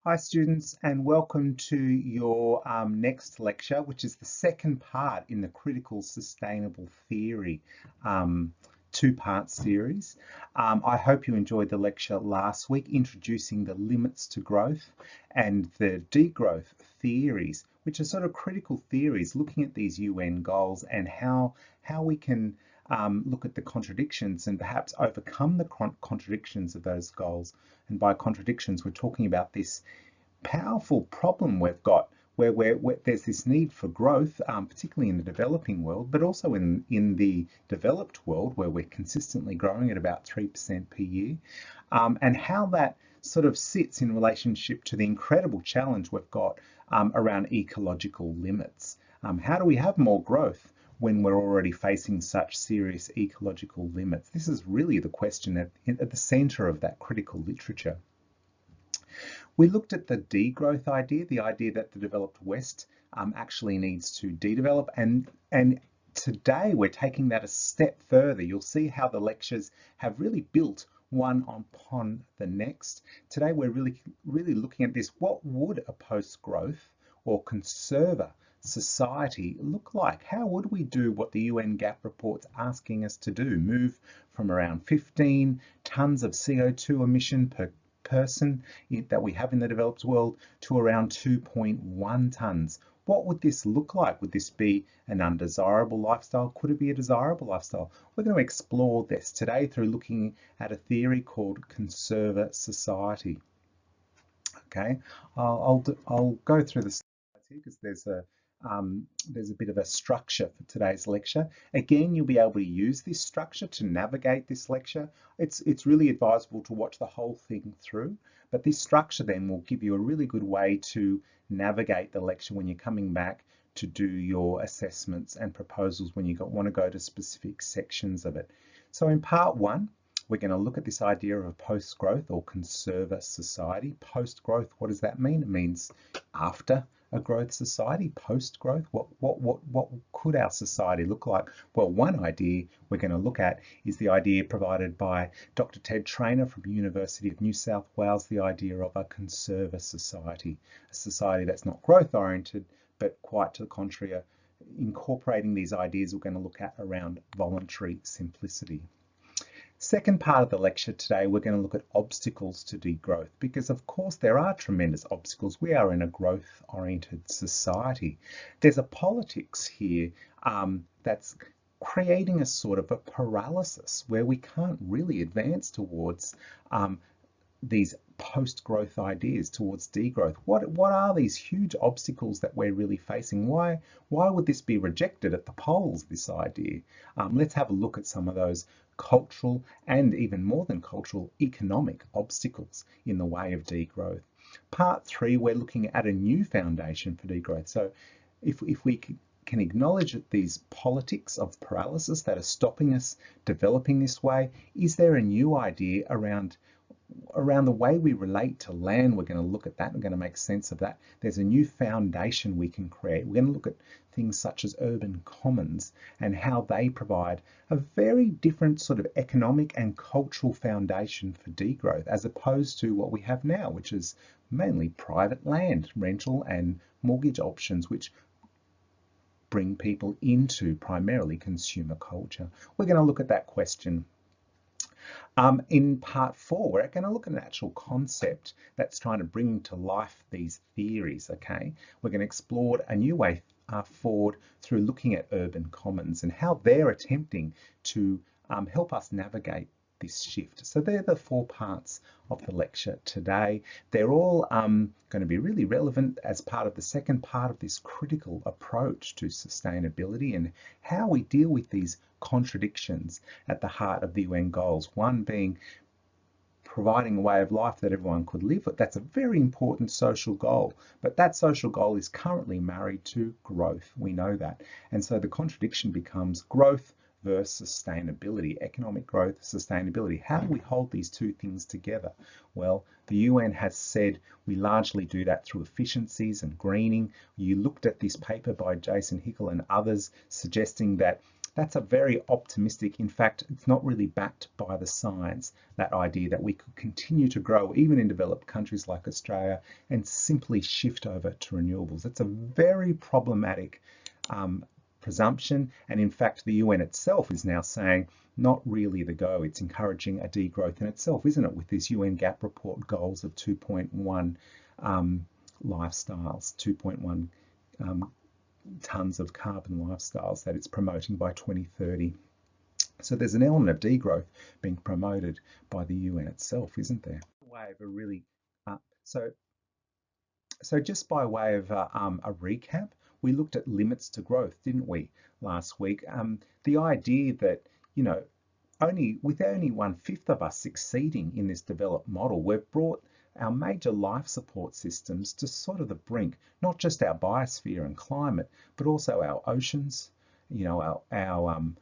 Hi students, and welcome to your next lecture, which is the second part in the Critical Sustainable Theory two-part series. I hope you enjoyed the lecture last week introducing the limits to growth and the degrowth theories, which are sort of critical theories looking at these UN goals and how we can look at the contradictions and perhaps overcome the contradictions of those goals. And by contradictions, we're talking about this powerful problem we've got where there's this need for growth, particularly in the developing world, but also in the developed world where we're consistently growing at about 3% per year, and how that sort of sits in relationship to the incredible challenge we've got around ecological limits. How do we have more growth when we're already facing such serious ecological limits? This is really the question at the centre of that critical literature. We looked at the degrowth idea, the idea that the developed West actually needs to de-develop, and today we're taking that a step further. You'll see how the lectures have really built one upon the next. Today we're really looking at this. What would a post-growth or conserver society look like? How would we do what the UN GAP report's asking us to do? Move from around 15 tons of CO2 emission per person that we have in the developed world to around 2.1 tons. What would this look like? Would this be an undesirable lifestyle? Could it be a desirable lifestyle? We're going to explore this today through looking at a theory called Conserver Society. Okay, I'll go through the slides here because there's a bit of a structure for today's lecture. Again, you'll be able to use this structure to navigate this lecture. It's really advisable to watch the whole thing through, but this structure then will give you a really good way to navigate the lecture when you're coming back to do your assessments and proposals when you want to go to specific sections of it. So in part one, we're going to look at this idea of a post-growth or conserver society. Post-growth, what does that mean? It means after a growth society. Post-growth, what could our society look like? Well, one idea we're going to look at is the idea provided by Dr. Ted Trainer from the University of New South Wales, the idea of a conserver society, a society that's not growth-oriented, but quite to the contrary, incorporating these ideas we're going to look at around voluntary simplicity. Second part of the lecture today, we're going to look at obstacles to degrowth, because of course there are tremendous obstacles. We are in a growth-oriented society. There's a politics here that's creating a sort of a paralysis where we can't really advance towards these post-growth ideas, towards degrowth. What are these huge obstacles that we're really facing? Why would this be rejected at the polls, this idea? Let's have a look at some of those cultural and even more than cultural economic obstacles in the way of degrowth. Part three, we're looking at a new foundation for degrowth. So if we can acknowledge that these politics of paralysis that are stopping us developing this way, is there a new idea around the way we relate to land? We're going to look at that. We're going to make sense of that. There's a new foundation we can create. We're going to look at things such as urban commons and how they provide a very different sort of economic and cultural foundation for degrowth, as opposed to what we have now, which is mainly private land rental and mortgage options, which bring people into primarily consumer culture. We're going to look at that question. In part four, we're going to look at an actual concept that's trying to bring to life these theories, okay? We're going to explore a new way forward through looking at urban commons and how they're attempting to help us navigate this shift. So they're the four parts of the lecture today. They're all going to be really relevant as part of the second part of this critical approach to sustainability and how we deal with these contradictions at the heart of the UN goals. One being providing a way of life that everyone could live with. That's a very important social goal, but that social goal is currently married to growth. We know that. And so the contradiction becomes growth versus sustainability, economic growth, sustainability. How do we hold these two things together? Well, the UN has said we largely do that through efficiencies and greening. You looked at this paper by Jason Hickel and others suggesting that That's a very optimistic, in fact, it's not really backed by the science, that idea that we could continue to grow even in developed countries like Australia and simply shift over to renewables. It's a very problematic presumption, and in fact the UN itself is now saying not really the go. It's encouraging a degrowth in itself, isn't it, with this UN GAP report goals of 2.1 lifestyles, 2.1 tons of carbon lifestyles that it's promoting by 2030. So there's an element of degrowth being promoted by the UN itself, isn't there? Way of a really so just by way of a recap, we looked at limits to growth, didn't we, last week? The idea that, you know, only 1/5 of us succeeding in this developed model, we've brought our major life support systems to sort of the brink, not just our biosphere and climate, but also our oceans, you know, our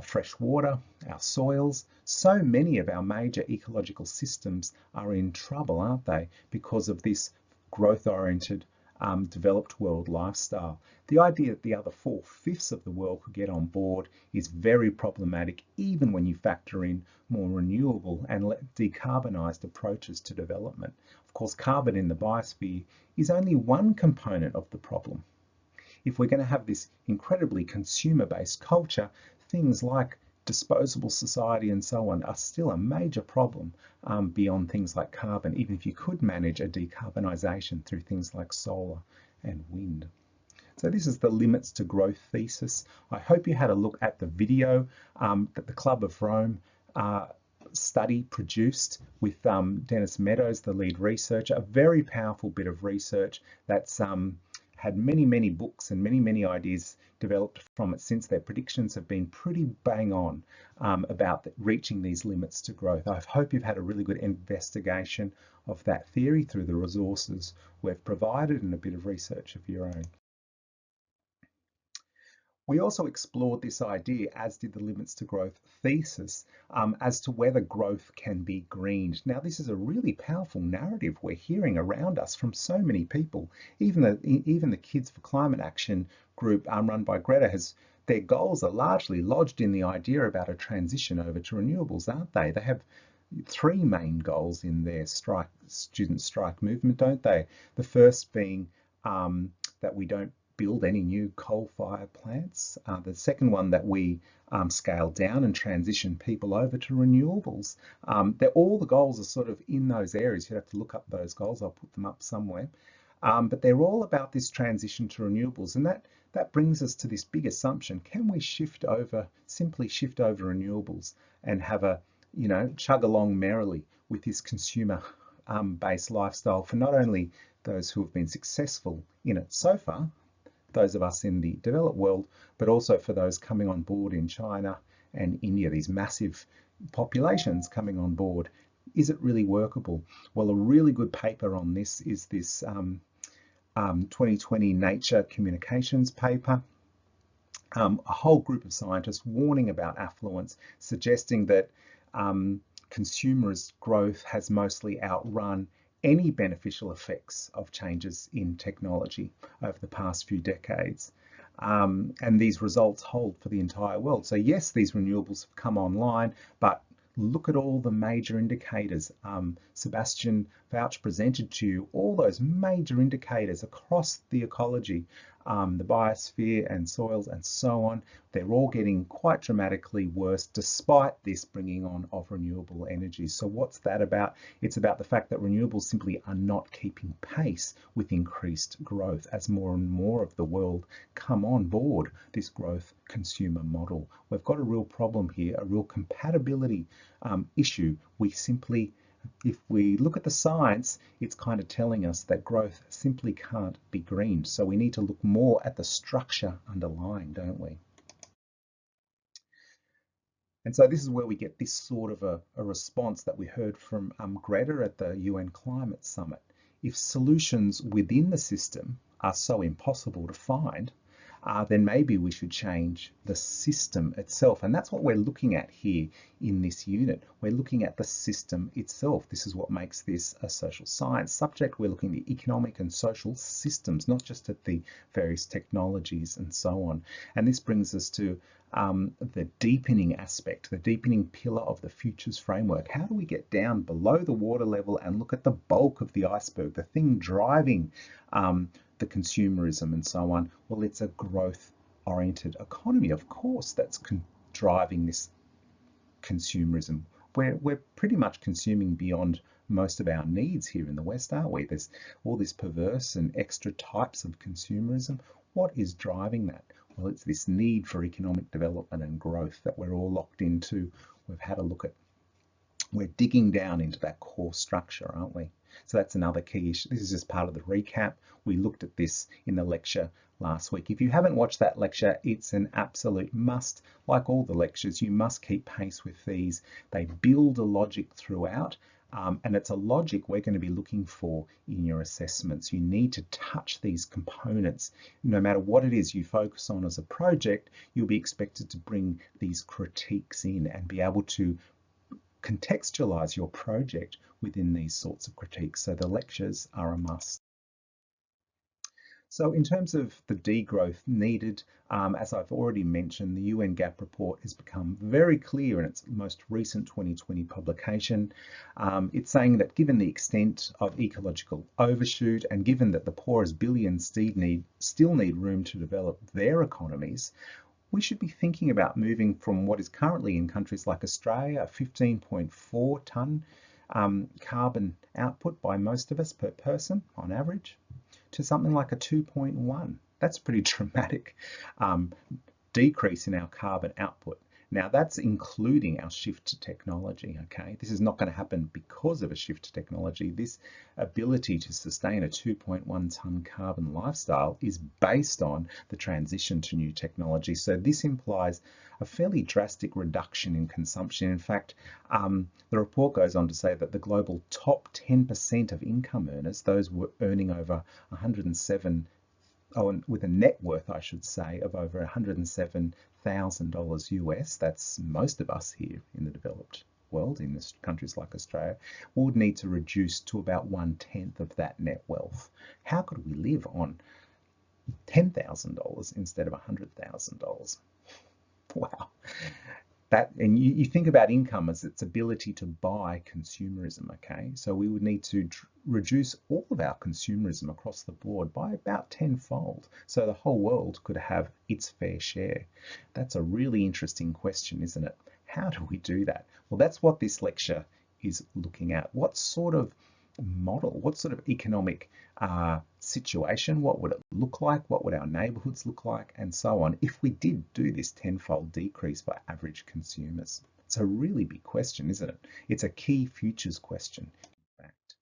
fresh water, our soils. So many of our major ecological systems are in trouble, aren't they, because of this growth-oriented developed world lifestyle. The idea that the other 4/5 of the world could get on board is very problematic, even when you factor in more renewable and decarbonised approaches to development. Of course, carbon in the biosphere is only one component of the problem. If we're going to have this incredibly consumer-based culture, things like disposable society and so on are still a major problem beyond things like carbon, even if you could manage a decarbonisation through things like solar and wind. So this is the limits to growth thesis. I hope you had a look at the video that the Club of Rome study produced with Dennis Meadows, the lead researcher, a very powerful bit of research that's had many books and many ideas developed from it since. Their predictions have been pretty bang on about reaching these limits to growth. I hope you've had a really good investigation of that theory through the resources we've provided and a bit of research of your own. We also explored this idea, as did the limits to growth thesis, as to whether growth can be greened. Now, this is a really powerful narrative we're hearing around us from so many people. Even the Kids for Climate Action group run by Greta their goals are largely lodged in the idea about a transition over to renewables, aren't they? They have 3 main goals in their student strike movement, don't they? The first being that we don't build any new coal-fired plants. The second one, that we scale down and transition people over to renewables. All the goals are sort of in those areas. You have to look up those goals. I'll put them up somewhere. But they're all about this transition to renewables, and that brings us to this big assumption: can we simply shift over renewables and have a, you know, chug along merrily with this consumer based lifestyle for not only those who have been successful in it so far, those of us in the developed world, but also for those coming on board in China and India, these massive populations coming on board? Is it really workable? Well, a really good paper on this is this 2020 Nature Communications paper. A whole group of scientists warning about affluence, suggesting that consumerist growth has mostly outrun any beneficial effects of changes in technology over the past few decades. And these results hold for the entire world. So yes, these renewables have come online, but look at all the major indicators. Sebastian Vouch presented to you all those major indicators across the ecology, the biosphere and soils and so on. They're all getting quite dramatically worse despite this bringing on of renewable energies. So what's that about? It's about the fact that renewables simply are not keeping pace with increased growth as more and more of the world come on board this growth consumer model. We've got a real problem here, a real compatibility issue. If we look at the science, it's kind of telling us that growth simply can't be greened. So we need to look more at the structure underlying, don't we? And so this is where we get this sort of a response that we heard from Greta at the UN Climate Summit. If solutions within the system are so impossible to find, then maybe we should change the system itself. And that's what we're looking at here in this unit. We're looking at the system itself. This is what makes this a social science subject. We're looking at the economic and social systems, not just at the various technologies and so on. And this brings us to the deepening aspect, the deepening pillar of the futures framework. How do we get down below the water level and look at the bulk of the iceberg, the thing driving the consumerism and so on? Well, it's a growth-oriented economy, of course, that's driving this consumerism. We're pretty much consuming beyond most of our needs here in the West, aren't we? There's all this perverse and extra types of consumerism. What is driving that? Well, it's this need for economic development and growth that we're all locked into. We've had a look at, we're digging down into that core structure, aren't we? So that's another key issue. This is just part of the recap. We looked at this in the lecture last week. If you haven't watched that lecture, it's an absolute must. Like all the lectures, you must keep pace with these. They build a logic throughout. And it's a logic we're going to be looking for in your assessments. You need to touch these components. No matter what it is you focus on as a project, you'll be expected to bring these critiques in and be able to contextualize your project within these sorts of critiques. So the lectures are a must. So in terms of the degrowth needed, as I've already mentioned, the UN GAP report has become very clear in its most recent 2020 publication. It's saying that given the extent of ecological overshoot and given that the poorest billions still need room to develop their economies, we should be thinking about moving from what is currently in countries like Australia, a 15.4 tonne carbon output by most of us per person on average, to something like a 2.1. That's a pretty dramatic decrease in our carbon output. Now that's including our shift to technology, okay? This is not going to happen because of a shift to technology. This ability to sustain a 2.1 tonne carbon lifestyle is based on the transition to new technology. So this implies a fairly drastic reduction in consumption. In fact, the report goes on to say that the global top 10% of income earners, those earning over 107, with a net worth, I should say, of over $107,000 US, that's most of us here in the developed world, in countries like Australia, would need to reduce to about 1/10 of that net wealth. How could we live on $10,000 instead of $100,000? Wow. And you think about income as its ability to buy consumerism, okay? So we would need to reduce all of our consumerism across the board by about tenfold, so the whole world could have its fair share. That's a really interesting question, isn't it? How do we do that? Well, that's what this lecture is looking at. What sort of model, what sort of economic situation, what would it look like, what would our neighborhoods look like, and so on, if we did do this tenfold decrease by average consumers? It's a really big question, isn't it? It's a key futures question, in fact.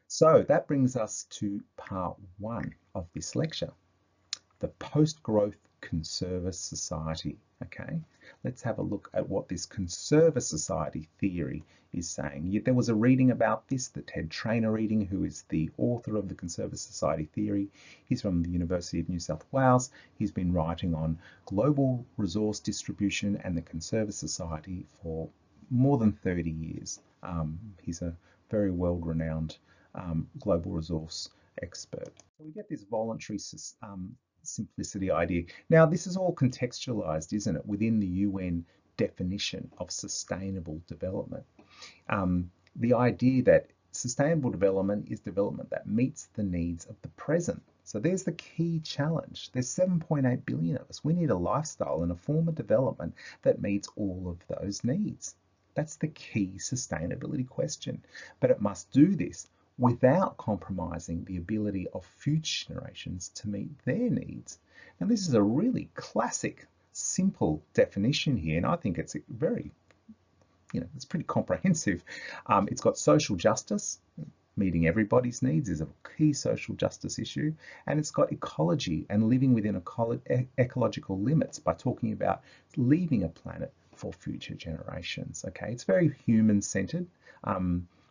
So that brings us to part one of this lecture, the post-growth Conserver Society. Okay, let's have a look at what this Conserver Society theory is saying. There was a reading about this, the Ted Trainer reading, who is the author of the Conserver Society theory. He's from the University of New South Wales. He's been writing on global resource distribution and the Conserver Society for more than 30 years. He's a very world-renowned global resource expert. So we get this voluntary simplicity idea. Now, this is all contextualized, isn't it, within the UN definition of sustainable development. The idea that sustainable development is development that meets the needs of the present. So there's the key challenge. There's 7.8 billion of us. We need a lifestyle and a form of development that meets all of those needs. That's the key sustainability question. But it must do this without compromising the ability of future generations to meet their needs. Now, this is a really classic, simple definition here, and I think it's very, it's pretty comprehensive. It's got social justice. Meeting everybody's needs is a key social justice issue, and it's got ecology and living within ecological limits by talking about leaving a planet for future generations. Okay, it's very human-centered.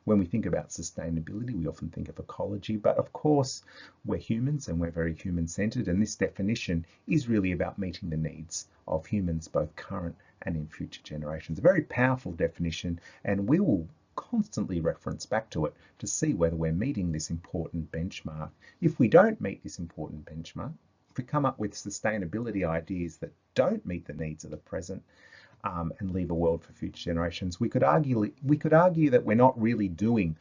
When we think about sustainability, we often think of ecology, but of course we're humans and we're very human-centered, and this definition is really about meeting the needs of humans, both current and in future generations. A very powerful definition, and we will constantly reference back to it to see whether we're meeting this important benchmark. If we don't meet this important benchmark, we come up with sustainability ideas that don't meet the needs of the present and leave a world for future generations, we could argue that we're not really doing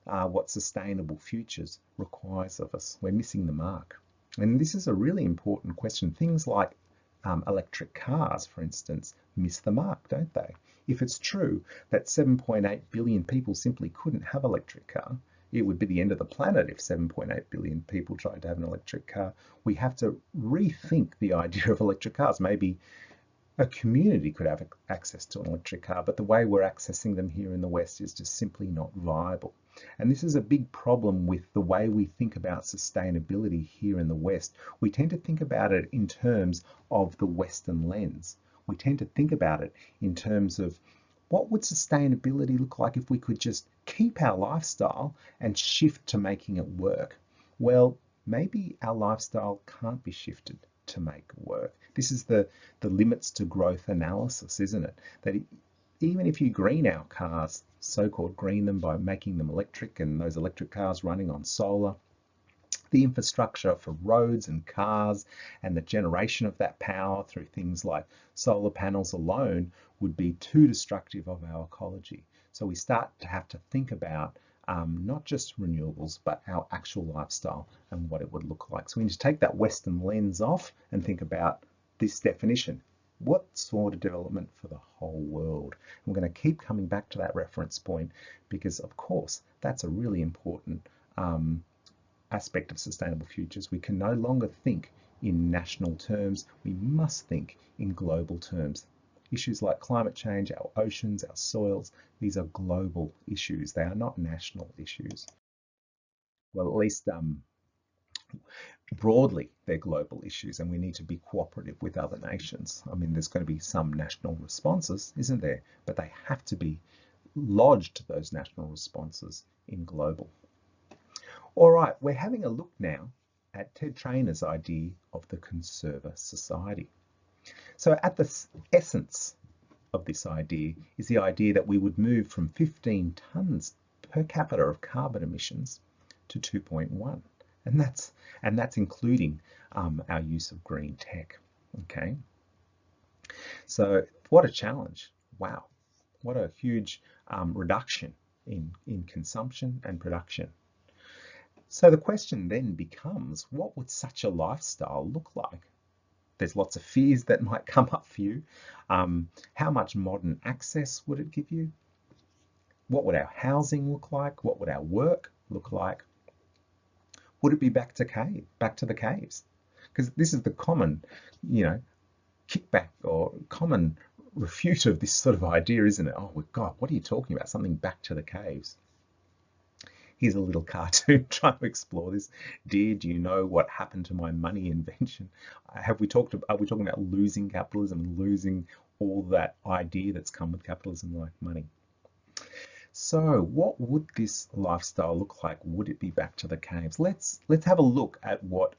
what sustainable futures requires of us. We're missing the mark. And this is a really important question. Things like electric cars, for instance, miss the mark, don't they? If it's true that 7.8 billion people simply couldn't have an electric car, it would be the end of the planet if 7.8 billion people tried to have an electric car. We have to rethink the idea of electric cars. Maybe a community could have access to an electric car, but the way we're accessing them here in the West is just simply not viable. And this is a big problem with the way we think about sustainability here in the West. We tend to think about it in terms of the Western lens. We tend to think about it in terms of what would sustainability look like if we could just keep our lifestyle and shift to making it work? Well, maybe our lifestyle can't be shifted to make it work. This is the limits to growth analysis, isn't it? That even if you green our cars, so-called green them by making them electric and those electric cars running on solar, the infrastructure for roads and cars and the generation of that power through things like solar panels alone would be too destructive of our ecology. So we start to have to think about not just renewables, but our actual lifestyle and what it would look like. So we need to take that Western lens off and think about this definition. What sort of development for the whole world? I'm going to keep coming back to that reference point because, of course, that's a really important aspect of sustainable futures. We can no longer think in national terms. We must think in global terms. Issues like climate change, our oceans, our soils, these are global issues. They are not national issues. Well, at least broadly, they're global issues, and we need to be cooperative with other nations. I mean, there's going to be some national responses, isn't there? But they have to be lodged, those national responses, in global. All right, we're having a look now at Ted Trainor's idea of the Conserver Society. So at the essence of this idea is the idea that we would move from 15 tonnes per capita of carbon emissions to 2.1. And that's including our use of green tech. Okay. So what a challenge. Wow. What a huge reduction in consumption and production. So the question then becomes, what would such a lifestyle look like? There's lots of fears that might come up for you. How much modern access would it give you? What would our housing look like? What would our work look like? Would it be back to the caves? Because this is the common, kickback or common refute of this sort of idea, isn't it? Oh, God, what are you talking about? Something back to the caves. Here's a little cartoon trying to explore this. Dear, do you know what happened to my money invention? Are we talking about losing capitalism, losing all that idea that's come with capitalism, like money? So what would this lifestyle look like? Would it be back to the caves? Let's have a look at what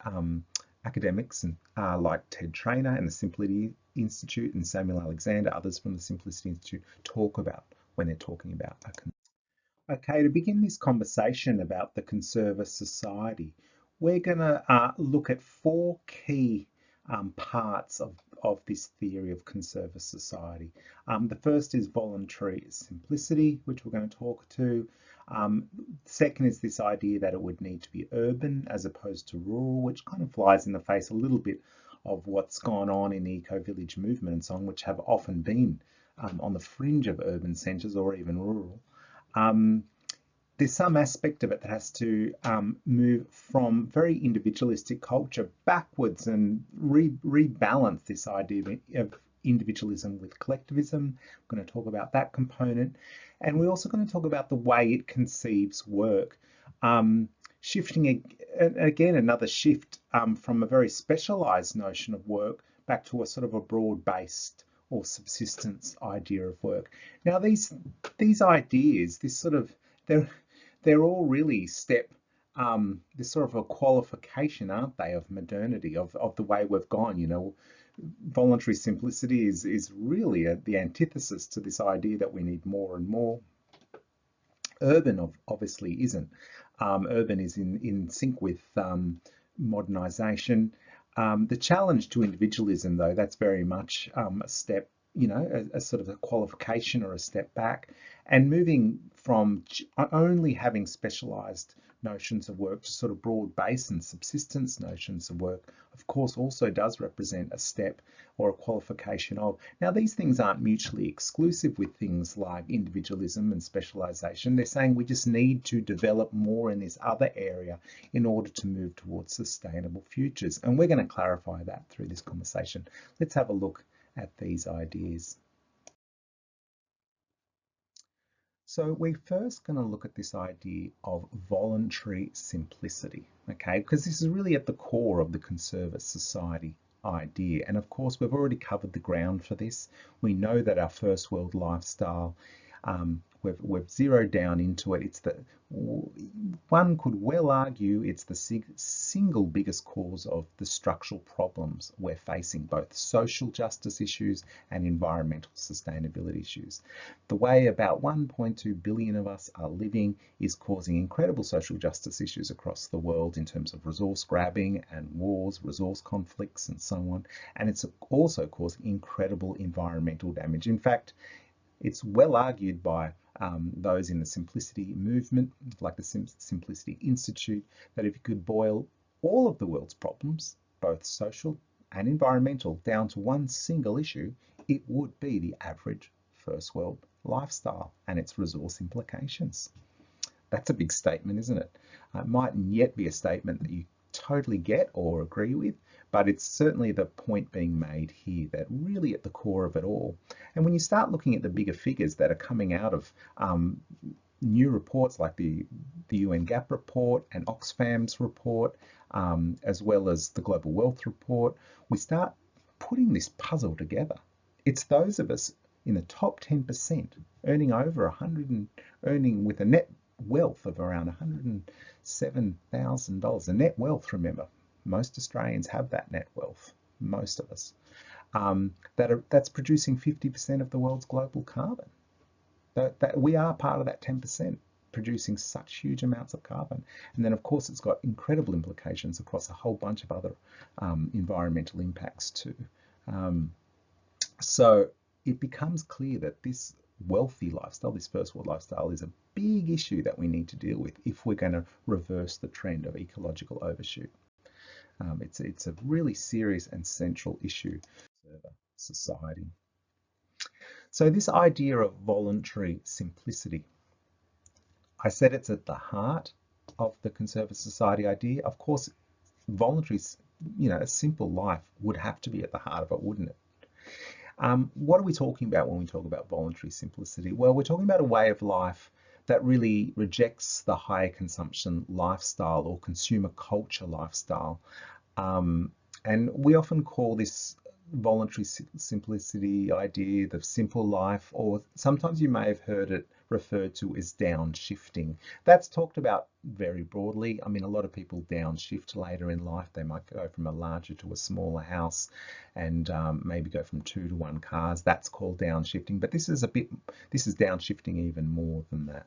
academics like Ted Trainor and the Simplicity Institute and Samuel Alexander, others from the Simplicity Institute, talk about when they're talking about a. Okay, to begin this conversation about the Conserver Society, we're going to look at four key parts of this theory of Conserver Society. The first is voluntary simplicity, which we're going to talk to. Second is this idea that it would need to be urban as opposed to rural, which kind of flies in the face a little bit of what's gone on in the eco-village movement and so on, which have often been on the fringe of urban centres or even rural. There's some aspect of it that has to move from very individualistic culture backwards and rebalance this idea of individualism with collectivism. We're going to talk about that component. And we're also going to talk about the way it conceives work. Shifting, again, another shift from a very specialised notion of work back to a sort of a broad-based or subsistence idea of work. Now, these ideas, this sort of, they're all really this sort of a qualification, aren't they, of modernity, of the way we've gone. Voluntary simplicity is really the antithesis to this idea that we need more and more. Urban obviously isn't. Urban is in sync with modernisation. The challenge to individualism, though, that's very much a step, a sort of a qualification or a step back, and moving from only having specialised notions of work to sort of broad base and subsistence notions of work, of course, also does represent a step or a qualification of. Now, these things aren't mutually exclusive with things like individualism and specialisation. They're saying we just need to develop more in this other area in order to move towards sustainable futures. And we're going to clarify that through this conversation. Let's have a look at these ideas. So we're first going to look at this idea of voluntary simplicity, okay? Because this is really at the core of the Conserver Society idea. And of course, we've already covered the ground for this. We know that our first world lifestyle, we've zeroed down into it. One could well argue it's the single biggest cause of the structural problems we're facing, both social justice issues and environmental sustainability issues. The way about 1.2 billion of us are living is causing incredible social justice issues across the world in terms of resource grabbing and wars, resource conflicts, and so on. And it's also causing incredible environmental damage. In fact, it's well argued by those in the simplicity movement, like the Simplicity Institute, that if you could boil all of the world's problems, both social and environmental, down to one single issue, it would be the average first world lifestyle and its resource implications. That's a big statement, isn't it? It mightn't yet be a statement that you totally get or agree with, but it's certainly the point being made here that really at the core of it all. And when you start looking at the bigger figures that are coming out of new reports like the UN GAP report and Oxfam's report, as well as the Global Wealth Report, we start putting this puzzle together. It's those of us in the top 10% earning with a net wealth of around $107,000. A net wealth, remember, most Australians have that net wealth, most of us, that's producing 50% of the world's global carbon. That we are part of that 10%, producing such huge amounts of carbon. And then, of course, it's got incredible implications across a whole bunch of other environmental impacts too. So it becomes clear that this wealthy lifestyle, this first world lifestyle, is a big issue that we need to deal with if we're going to reverse the trend of ecological overshoot. It's a really serious and central issue for society. So this idea of voluntary simplicity, I said it's at the heart of the Conserver Society idea. Of course, voluntary, a simple life would have to be at the heart of it, wouldn't it? What are we talking about when we talk about voluntary simplicity? Well, we're talking about a way of life that really rejects the higher consumption lifestyle or consumer culture lifestyle. And we often call this voluntary simplicity idea the simple life, or sometimes you may have heard it referred to as downshifting. That's talked about very broadly. I mean, a lot of people downshift later in life. They might go from a larger to a smaller house and maybe go from 2 to 1 cars. That's called downshifting, but this is downshifting even more than that.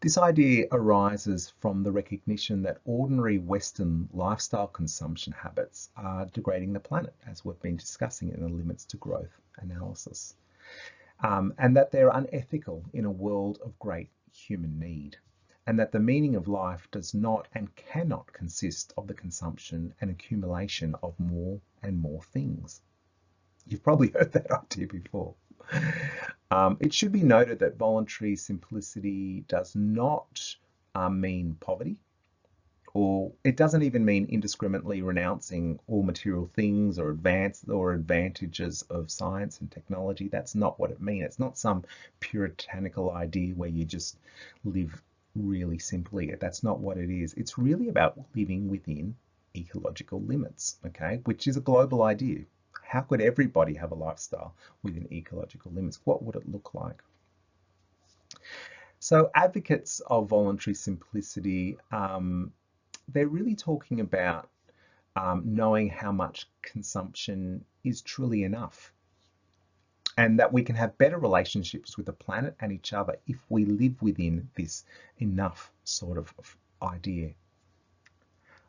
This idea arises from the recognition that ordinary Western lifestyle consumption habits are degrading the planet, as we've been discussing in the limits to growth analysis, and that they're unethical in a world of great human need, and that the meaning of life does not and cannot consist of the consumption and accumulation of more and more things. You've probably heard that idea before. It should be noted that voluntary simplicity does not mean poverty, or it doesn't even mean indiscriminately renouncing all material things or advantages of science and technology. That's not what it means. It's not some puritanical idea where you just live really simply. That's not what it is. It's really about living within ecological limits, okay, which is a global idea. How could everybody have a lifestyle within ecological limits? What would it look like? So advocates of voluntary simplicity, they're really talking about knowing how much consumption is truly enough, and that we can have better relationships with the planet and each other if we live within this enough sort of idea.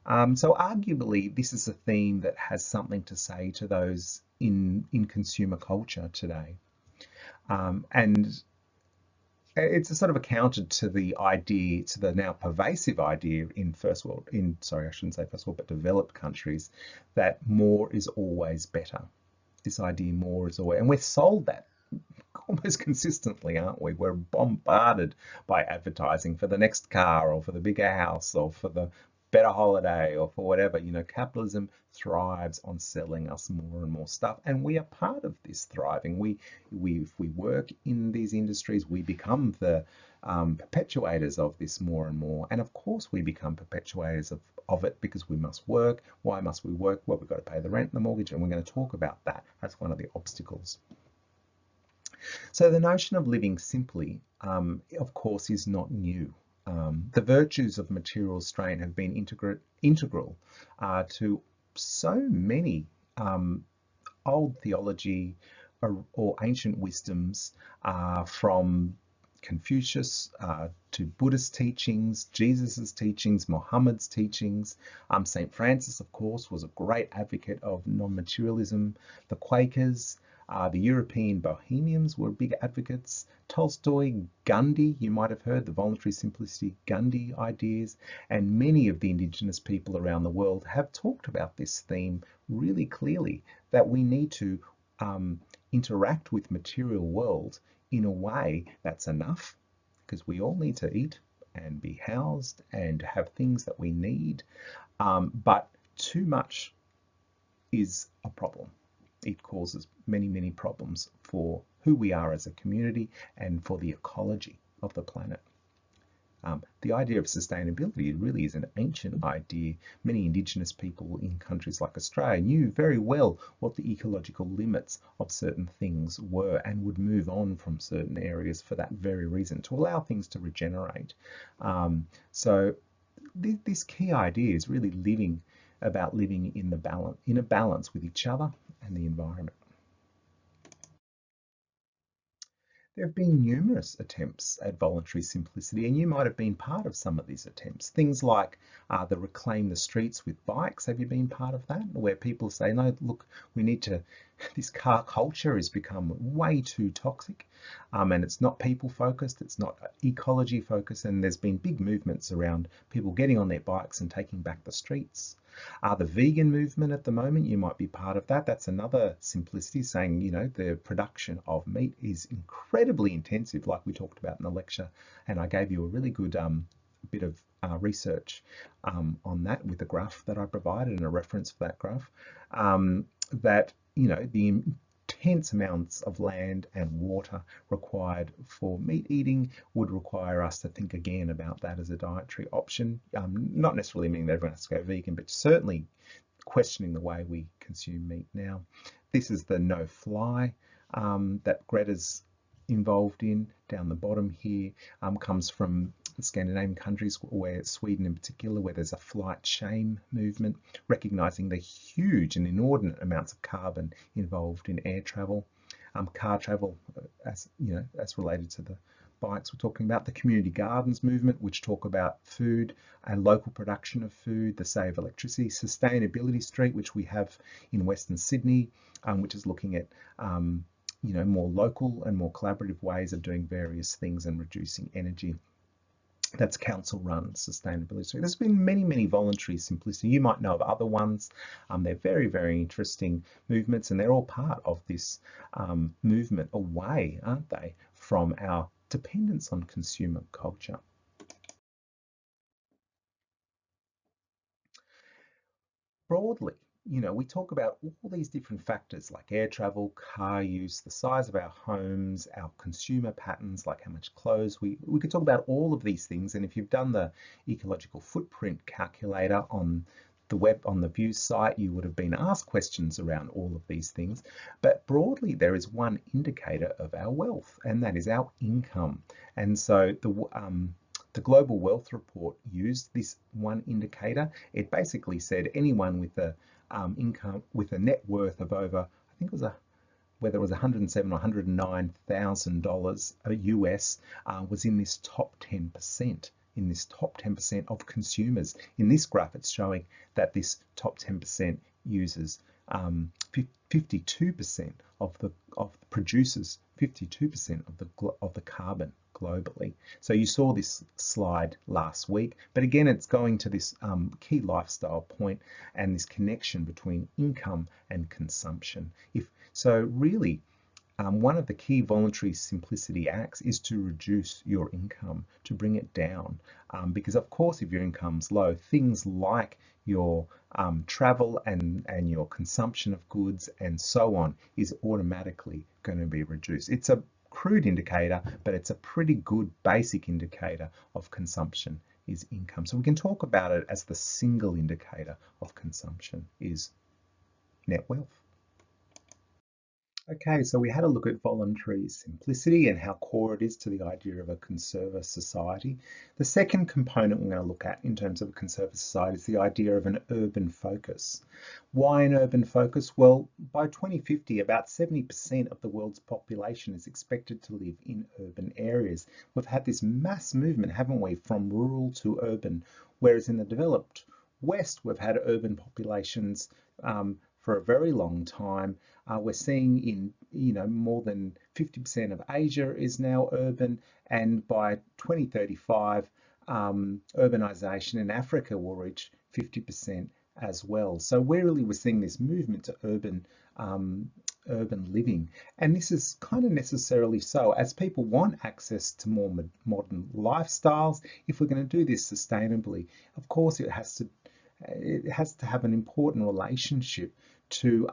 So arguably, this is a theme that has something to say to those in consumer culture today. And it's a sort of a counter to the idea, to the now pervasive idea in sorry, I shouldn't say first world, but developed countries, that more is always better. This idea, more is always, and we're sold that almost consistently, aren't we? We're bombarded by advertising for the next car or for the bigger house or for the better holiday or for whatever. You know, capitalism thrives on selling us more and more stuff, and we are part of this thriving. If we work in these industries, we become the perpetuators of this more and more. And of course, we become perpetuators of it because we must work. Why must we work? Well, we've got to pay the rent and the mortgage, and we're going to talk about that. That's one of the obstacles. So the notion of living simply, of course, is not new. The virtues of material restraint have been integral to so many old theology or ancient wisdoms, from Confucius to Buddhist teachings, Jesus's teachings, Muhammad's teachings. St. Francis, of course, was a great advocate of non-materialism. The Quakers, the European Bohemians were big advocates. Tolstoy, Gandhi, you might have heard the voluntary simplicity Gandhi ideas, and many of the indigenous people around the world have talked about this theme really clearly, that we need to interact with material world in a way that's enough, because we all need to eat and be housed and have things that we need, but too much is a problem. It causes many, many problems for who we are as a community and for the ecology of the planet. The idea of sustainability really is an ancient idea. Many Indigenous people in countries like Australia knew very well what the ecological limits of certain things were and would move on from certain areas for that very reason, to allow things to regenerate. So this key idea is really living in a balance with each other and the environment. There have been numerous attempts at voluntary simplicity, and you might have been part of some of these attempts. Things like the Reclaim the Streets with Bikes. Have you been part of that? Where people say, no, look, this car culture has become way too toxic, and it's not people focused, it's not ecology focused, and there's been big movements around people getting on their bikes and taking back the streets. The vegan movement at the moment, you might be part of that. That's another simplicity, saying, you know, the production of meat is incredibly intensive, like we talked about in the lecture. And I gave you a really good bit of research on that with a graph that I provided and a reference for that graph, that, you know, the intense amounts of land and water required for meat eating would require us to think again about that as a dietary option. Not necessarily meaning that everyone has to go vegan, but certainly questioning the way we consume meat now. This is the no-fly that Greta's involved in down the bottom here, comes from Scandinavian countries, where Sweden in particular, where there's a flight shame movement, recognizing the huge and inordinate amounts of carbon involved in air travel, car travel, as you know, as related to the bikes we're talking about, the community gardens movement, which talk about food and local production of food, the Save Electricity, Sustainability Street, which we have in Western Sydney, which is looking at you know, more local and more collaborative ways of doing various things and reducing energy. That's council-run sustainability. So there's been many, many voluntary simplicity. You might know of other ones. They're very, very interesting movements, and they're all part of this movement away, aren't they, from our dependence on consumer culture. Broadly, you know, we talk about all these different factors like air travel, car use, the size of our homes, our consumer patterns, like how much clothes we could talk about all of these things. And if you've done the ecological footprint calculator on the View site, you would have been asked questions around all of these things. But broadly, there is one indicator of our wealth, and that is our income. And so the Global Wealth Report used this one indicator. It basically said anyone with a income with a net worth of over, I think it was whether it was $107,000 or $109,000 US, was in this top 10%. in this top 10% of consumers. In this graph, it's showing that this top 10% uses 52% of the produces 52% of the carbon globally. So you saw this slide last week, but again, it's going to this key lifestyle point and this connection between income and consumption. Really, one of the key voluntary simplicity acts is to reduce your income, to bring it down. Because of course, if your income's low, things like your travel and your consumption of goods and so on is automatically going to be reduced. It's a crude indicator, but it's a pretty good basic indicator of consumption is income. So we can talk about it as the single indicator of consumption is net wealth. Okay, so we had a look at voluntary simplicity and how core it is to the idea of a conserver society. The second component we're going to look at in terms of a conserver society is the idea of an urban focus. Why an urban focus? Well, by 2050, about 70% of the world's population is expected to live in urban areas. We've had this mass movement, haven't we, from rural to urban, whereas in the developed West, we've had urban populations for a very long time. We're seeing in more than 50% of Asia is now urban, and by 2035, urbanization in Africa will reach 50% as well. So we're seeing this movement to urban living, and this is kind of necessarily so as people want access to more modern lifestyles. If we're going to do this sustainably, of course, it has to have an important relationship to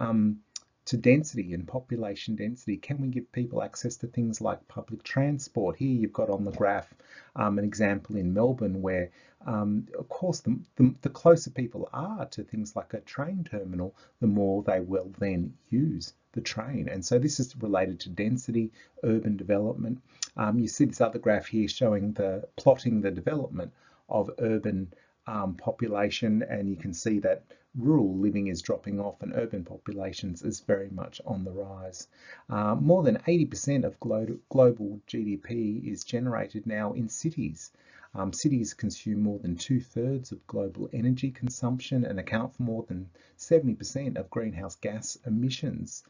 density and population density. Can we give people access to things like public transport? Here you've got on the graph an example in Melbourne where, of course, the closer people are to things like a train terminal, the more they will then use the train. And so this is related to density, urban development. You see this other graph here showing plotting the development of urban population, and you can see that rural living is dropping off and urban populations is very much on the rise. More than 80% of global GDP is generated now in cities. Cities consume more than 2/3 of global energy consumption and account for more than 70% of greenhouse gas emissions.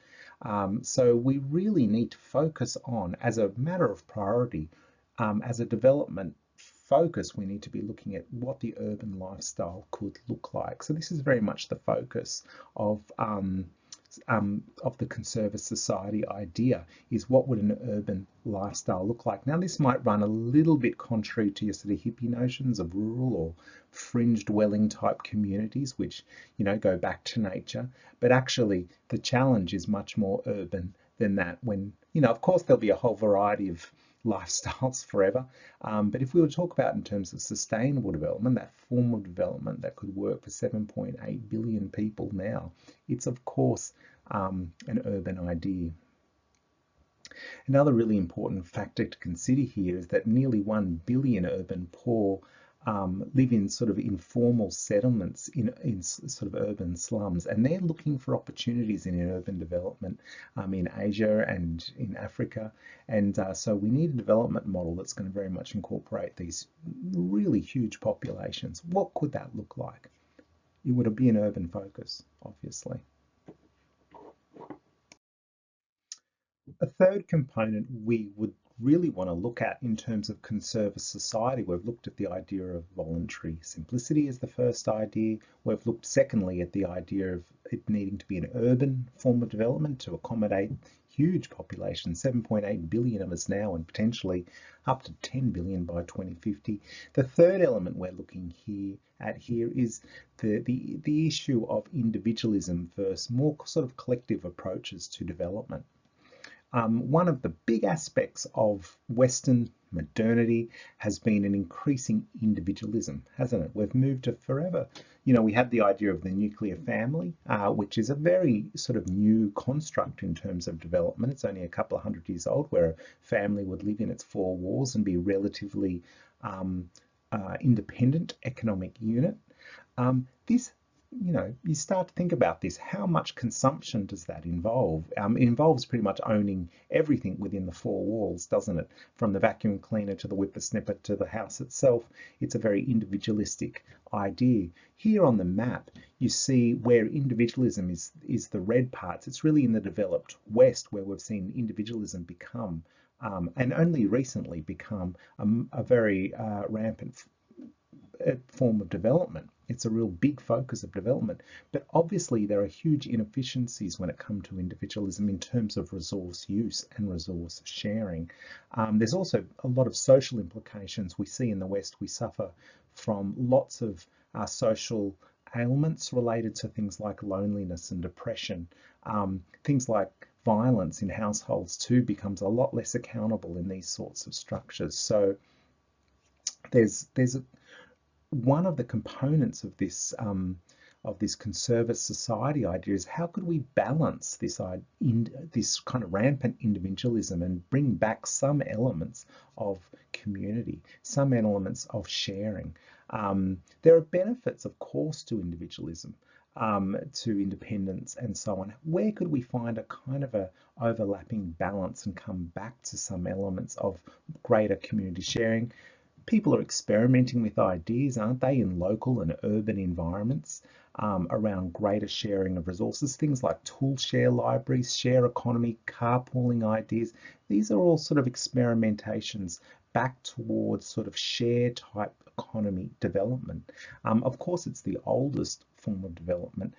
So we really need to focus on, as a matter of priority, as a development focus, we need to be looking at what the urban lifestyle could look like. So this is very much the focus of the Conserver Society idea, is what would an urban lifestyle look like? Now, this might run a little bit contrary to your sort of hippie notions of rural or fringe dwelling type communities, which, go back to nature. But actually, the challenge is much more urban than that. When, of course, there'll be a whole variety of lifestyles forever. But if we were to talk about in terms of sustainable development, that form of development that could work for 7.8 billion people now, it's of course an urban idea. Another really important factor to consider here is that nearly 1 billion urban poor live in sort of informal settlements in sort of urban slums, and they're looking for opportunities in urban development in Asia and in Africa. And so we need a development model that's going to very much incorporate these really huge populations. What could that look like? It would be an urban focus, obviously. A third component we would really want to look at in terms of conserver society, we've looked at the idea of voluntary simplicity as the first idea. We've looked secondly at the idea of it needing to be an urban form of development to accommodate huge populations, 7.8 billion of us now, and potentially up to 10 billion by 2050. The third element we're looking at here is the issue of individualism versus more sort of collective approaches to development. One of the big aspects of Western modernity has been an increasing individualism, hasn't it? We've moved to forever. We had the idea of the nuclear family, which is a very sort of new construct in terms of development. It's only a couple of 100 years old, where a family would live in its four walls and be relatively independent economic unit. This you start to think about this. How much consumption does that involve? It involves pretty much owning everything within the four walls, doesn't it? From the vacuum cleaner to the whippersnapper to the house itself. It's a very individualistic idea. Here on the map, you see where individualism is the red parts. It's really in the developed West where we've seen individualism become, and only recently become, a very rampant form of development. It's a real big focus of development. But obviously there are huge inefficiencies when it comes to individualism in terms of resource use and resource sharing. There's also a lot of social implications. We see in the West we suffer from lots of social ailments related to things like loneliness and depression. Things like violence in households too becomes a lot less accountable in these sorts of structures. So there's one of the components of this conservative society idea is how could we balance this kind of rampant individualism and bring back some elements of community, some elements of sharing. There are benefits, of course, to individualism, to independence and so on. Where could we find a kind of a overlapping balance and come back to some elements of greater community sharing? People are experimenting with ideas, aren't they, in local and urban environments around greater sharing of resources, things like tool share libraries, share economy, carpooling ideas. These are all sort of experimentations back towards sort of share type economy development. Of course, it's the oldest form of development.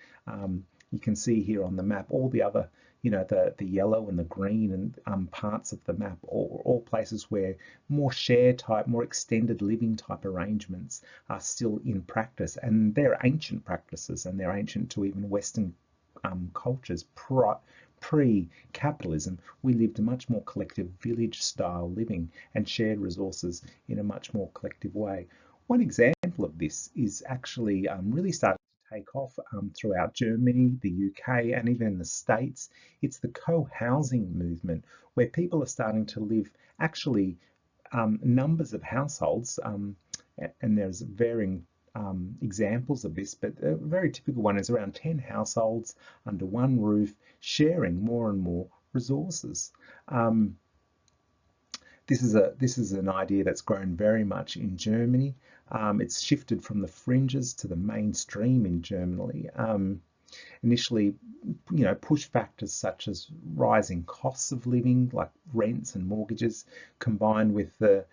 You can see here on the map all the other, the yellow and the green and parts of the map, all places where more share type, more extended living type arrangements are still in practice. And they're ancient practices, and they're ancient to even Western cultures. Pre-capitalism, we lived a much more collective village style living and shared resources in a much more collective way. One example of this is actually really starting to take off throughout Germany, the UK, and even in the States. It's the co-housing movement, where people are starting to live actually numbers of households, and there's varying examples of this, but a very typical one is around 10 households under one roof, sharing more and more resources. This is an idea that's grown very much in Germany. It's shifted from the fringes to the mainstream in Germany. Initially, push factors such as rising costs of living, like rents and mortgages, combined with the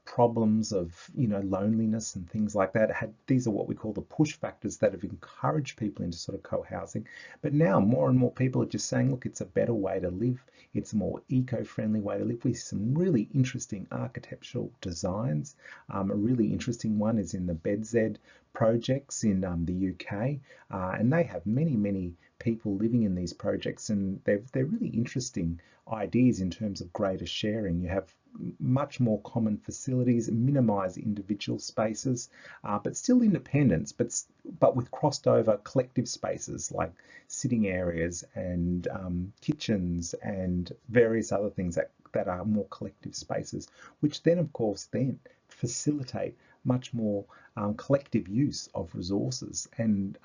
problems of loneliness and things like that. These are what we call the push factors that have encouraged people into sort of co-housing. But now more and more people are just saying, look, it's a better way to live. It's a more eco-friendly way to live with some really interesting architectural designs. A really interesting one is in the BedZ projects in the UK, and they have many people living in these projects, and they're really interesting ideas in terms of greater sharing. You have much more common facilities, minimize individual spaces, but still independence, but with crossed over collective spaces like sitting areas and kitchens and various other things that are more collective spaces, which then of course then facilitate much more collective use of resources, and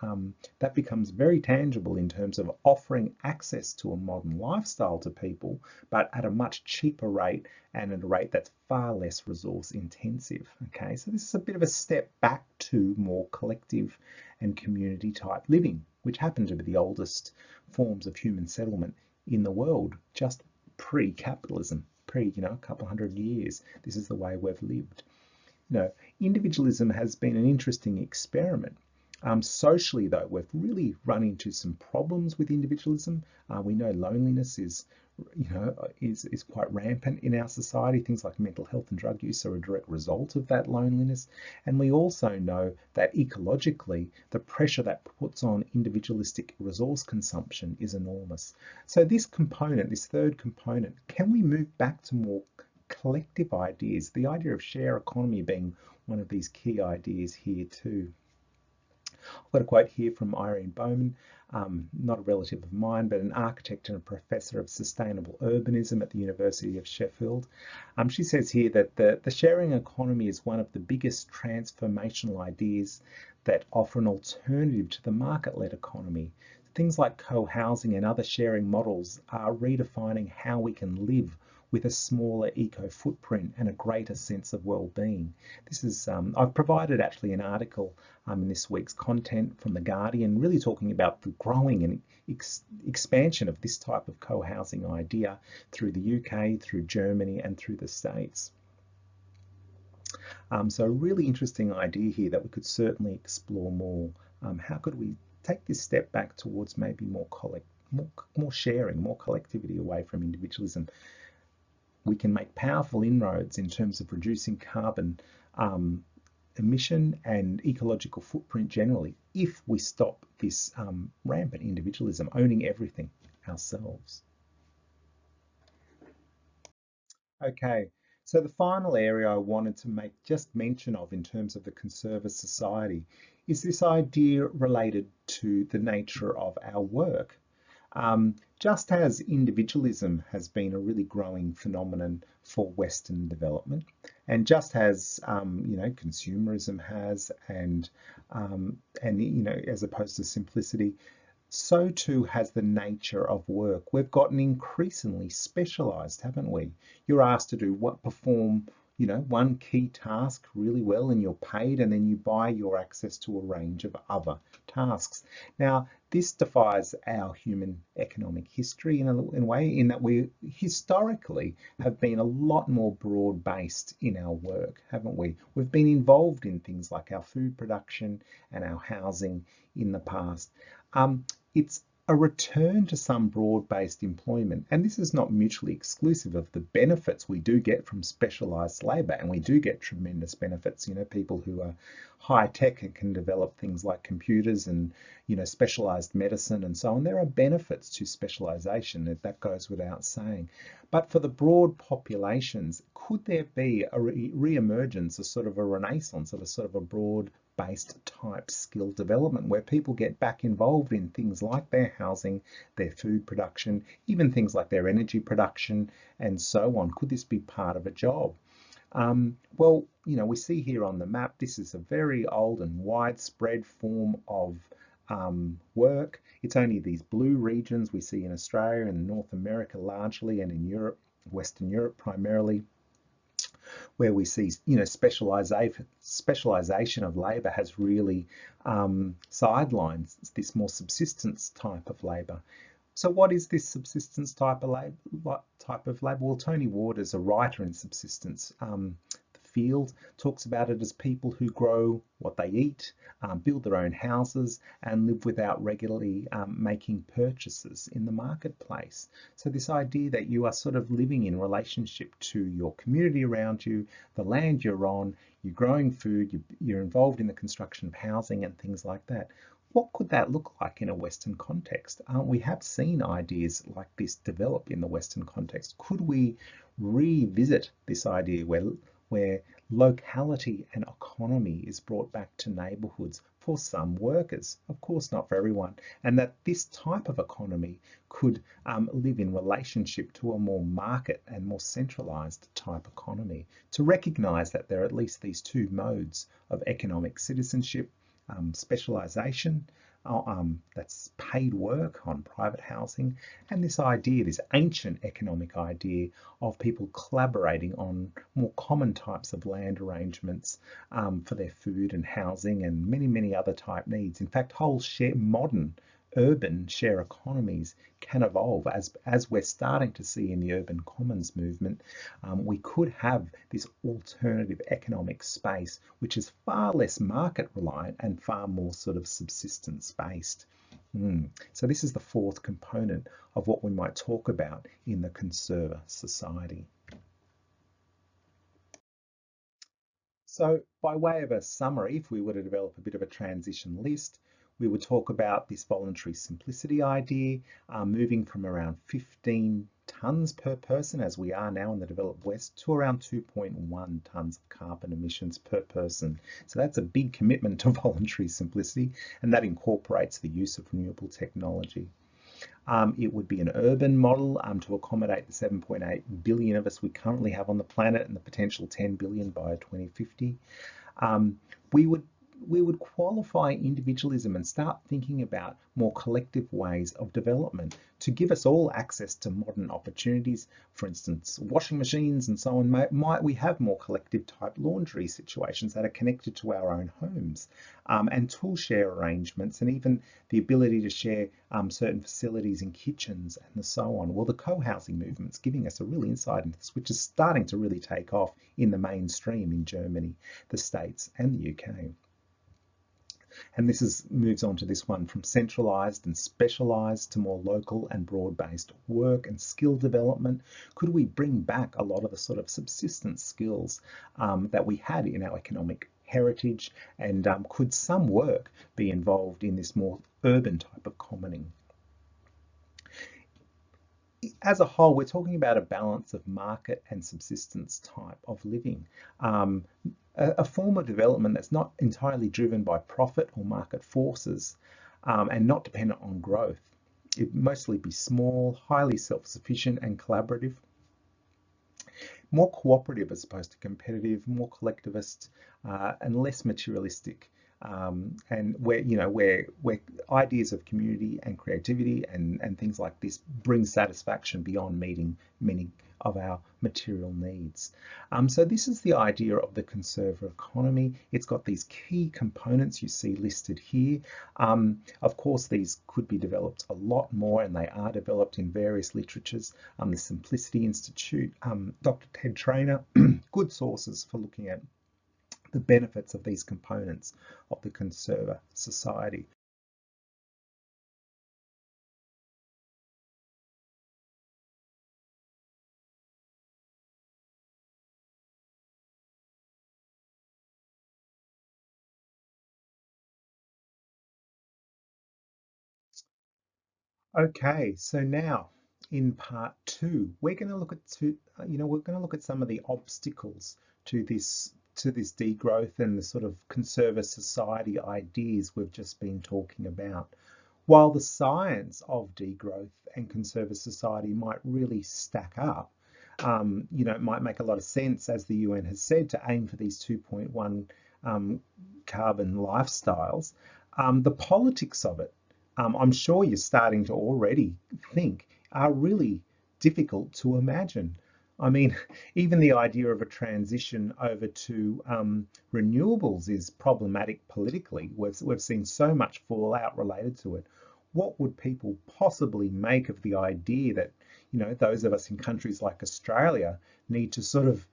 that becomes very tangible in terms of offering access to a modern lifestyle to people, but at a much cheaper rate and at a rate that's far less resource intensive. Okay, so this is a bit of a step back to more collective and community type living, which happen to be the oldest forms of human settlement in the world, just pre-capitalism, a couple hundred years. This is the way we've lived. Individualism has been an interesting experiment. Socially, though, we've really run into some problems with individualism. We know loneliness is quite rampant in our society. Things like mental health and drug use are a direct result of that loneliness. And we also know that ecologically, the pressure that puts on individualistic resource consumption is enormous. So this third component, can we move back to more collective ideas, the idea of share economy being one of these key ideas here too? I've got a quote here from Irene Bowman, not a relative of mine, but an architect and a professor of sustainable urbanism at the University of Sheffield. She says here that the sharing economy is one of the biggest transformational ideas that offer an alternative to the market-led economy. Things like co-housing and other sharing models are redefining how we can live with a smaller eco footprint and a greater sense of well-being. This is I've provided actually an article in this week's content from The Guardian, really talking about the growing and expansion of this type of co-housing idea through the UK, through Germany, and through the States. So a really interesting idea here that we could certainly explore more. How could we take this step back towards maybe more sharing, more collectivity away from individualism? We can make powerful inroads in terms of reducing carbon emission and ecological footprint generally if we stop this rampant individualism, owning everything ourselves. Okay, so the final area I wanted to make just mention of in terms of the Conserver Society is this idea related to the nature of our work. Just as individualism has been a really growing phenomenon for Western development, and just as consumerism has, and as opposed to simplicity, so too has the nature of work. We've gotten increasingly specialised, haven't we? You're asked to perform one key task really well, and you're paid, and then you buy your access to a range of other tasks. Now, this defies our human economic history in a way, in that we historically have been a lot more broad-based in our work, haven't we? We've been involved in things like our food production and our housing in the past. It's a return to some broad-based employment, and this is not mutually exclusive of the benefits we do get from specialised labour, and we do get tremendous benefits. People who are high-tech and can develop things like computers and specialised medicine and so on. There are benefits to specialisation, that goes without saying. But for the broad populations, could there be a re-emergence, a sort of a renaissance of a sort of a broad-based type skill development where people get back involved in things like their housing, their food production, even things like their energy production and so on? Could this be part of a job? Well, we see here on the map, this is a very old and widespread form of work. It's only these blue regions we see in Australia and North America largely, and in Europe, Western Europe primarily, where we see, specialisation of labour has really sidelined this more subsistence type of labour. So what is this subsistence type of labour? Well, Tony Ward, a writer in subsistence field, talks about it as people who grow what they eat, build their own houses, and live without regularly making purchases in the marketplace. So this idea that you are sort of living in relationship to your community around you, the land you're on, you're growing food, you're involved in the construction of housing and things like that. What could that look like in a Western context? We have seen ideas like this develop in the Western context. Could we revisit this idea where locality and economy is brought back to neighbourhoods for some workers, of course not for everyone, and that this type of economy could live in relationship to a more market and more centralised type economy, to recognise that there are at least these two modes of economic citizenship, specialisation, that's paid work on private housing, and this idea, this ancient economic idea of people collaborating on more common types of land arrangements for their food and housing and many, many other type needs. In fact, whole modern urban share economies can evolve, as we're starting to see in the urban commons movement. We could have this alternative economic space which is far less market reliant and far more sort of subsistence based. So this is the fourth component of what we might talk about in the Conserver Society. So by way of a summary, if we were to develop a bit of a transition list, we would talk about this voluntary simplicity idea, moving from around 15 tonnes per person, as we are now in the developed West, to around 2.1 tonnes of carbon emissions per person. So that's a big commitment to voluntary simplicity, and that incorporates the use of renewable technology. It would be an urban model to accommodate the 7.8 billion of us we currently have on the planet and the potential 10 billion by 2050. We would qualify individualism and start thinking about more collective ways of development to give us all access to modern opportunities. For instance, washing machines and so on. Might we have more collective type laundry situations that are connected to our own homes, and tool share arrangements, and even the ability to share certain facilities in kitchens and so on. Well, the co-housing movement's giving us a real insight into this, which is starting to really take off in the mainstream in Germany, the States and the UK. And this moves on to this one, from centralised and specialised to more local and broad-based work and skill development. Could we bring back a lot of the sort of subsistence skills that we had in our economic heritage, and could some work be involved in this more urban type of commoning? As a whole, we're talking about a balance of market and subsistence type of living. A form of development that's not entirely driven by profit or market forces, and not dependent on growth. It'd mostly be small, highly self-sufficient and collaborative, more cooperative as opposed to competitive, more collectivist, and less materialistic. And where ideas of community and creativity and things like this bring satisfaction beyond meeting many of our material needs. So this is the idea of the conserver economy. It's got these key components you see listed here. Of course, these could be developed a lot more, and they are developed in various literatures. The Simplicity Institute, Dr. Ted Trainer, good sources for looking at the benefits of these components of the Conserver Society. Okay, so now in part two, we're going to look at some of the obstacles to this degrowth and the sort of Conserver Society ideas we've just been talking about. While the science of degrowth and Conserver Society might really stack up, it might make a lot of sense, as the UN has said, to aim for these 2.1 carbon lifestyles. The politics of it, I'm sure you're starting to already think, are really difficult to imagine. I mean, even the idea of a transition over to renewables is problematic politically. We've seen so much fallout related to it. What would people possibly make of the idea that, those of us in countries like Australia need to sort of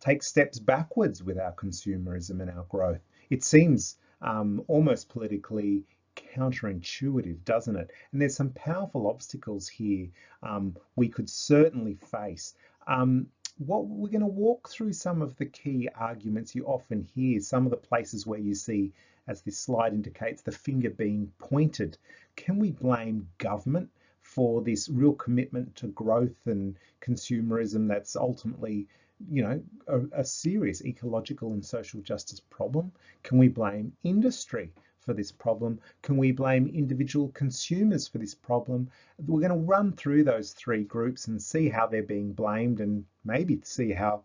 take steps backwards with our consumerism and our growth? It seems almost politically counterintuitive, doesn't it? And there's some powerful obstacles here we could certainly face. What we're going to walk through some of the key arguments you often hear, some of the places where you see, as this slide indicates, the finger being pointed. Can we blame government for this real commitment to growth and consumerism that's ultimately, a serious ecological and social justice problem? Can we blame industry for this problem? Can we blame individual consumers for this problem? We're going to run through those three groups and see how they're being blamed, and maybe see how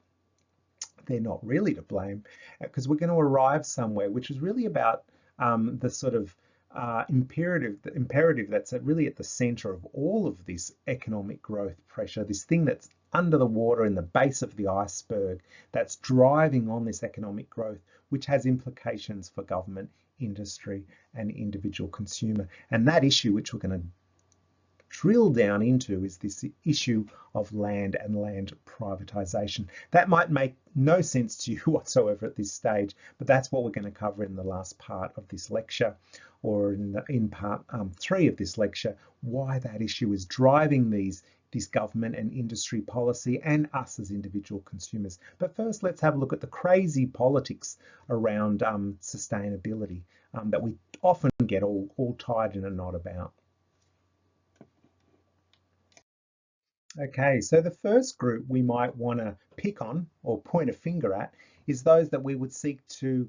they're not really to blame, because we're going to arrive somewhere which is really about the sort of imperative that's really at the center of all of this economic growth pressure, this thing that's under the water in the base of the iceberg that's driving on this economic growth, which has implications for government, industry and individual consumer. And that issue, which we're going to drill down into, is this issue of land and land privatization. That might make no sense to you whatsoever at this stage, but that's what we're going to cover in the last part of this lecture, or in part 3 of this lecture, why that issue is driving this government and industry policy and us as individual consumers. But first, let's have a look at the crazy politics around sustainability that we often get all tied in a knot about. Okay, so the first group we might want to pick on or point a finger at is those that we would seek to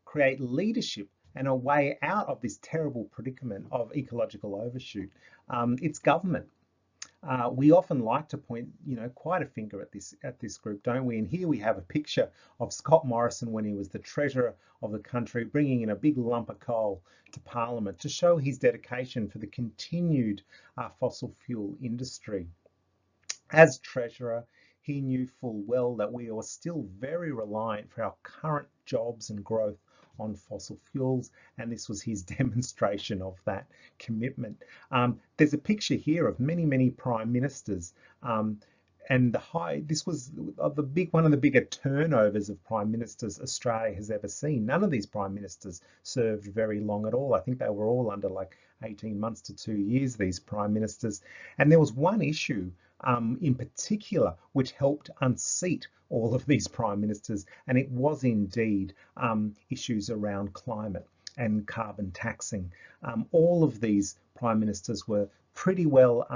create leadership and a way out of this terrible predicament of ecological overshoot. It's government. We often like to point, quite a finger at this group, don't we? And here we have a picture of Scott Morrison when he was the treasurer of the country, bringing in a big lump of coal to Parliament to show his dedication for the continued fossil fuel industry. As treasurer, he knew full well that we are still very reliant for our current jobs and growth on fossil fuels, and this was his demonstration of that commitment. There's a picture here of many, many prime ministers, and this was one of the bigger turnovers of prime ministers Australia has ever seen. None of these prime ministers served very long at all. I think they were all under like 18 months to 2 years, these prime ministers. And there was one issue in particular which helped unseat all of these prime ministers, and it was indeed issues around climate and carbon taxing. All of these prime ministers were pretty well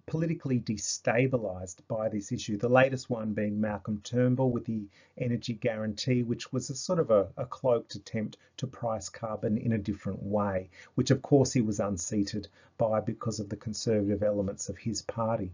politically destabilised by this issue. The latest one being Malcolm Turnbull with the energy guarantee, which was a sort of a cloaked attempt to price carbon in a different way, which of course he was unseated by because of the conservative elements of his party.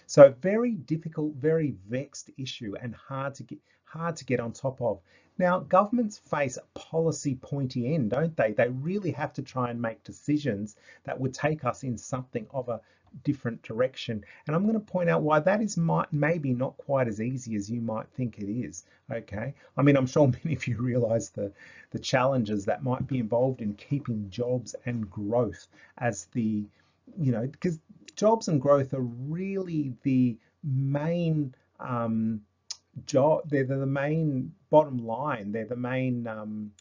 So very difficult, very vexed issue, and hard to get on top of. Now, governments face a policy pointy end, don't they? They really have to try and make decisions that would take us in something of a different direction. And I'm going to point out why that is maybe not quite as easy as you might think it is. Okay. I mean, I'm sure many of you realize the challenges that might be involved in keeping jobs and growth as because jobs and growth are really the main they're the main bottom line. They're the main,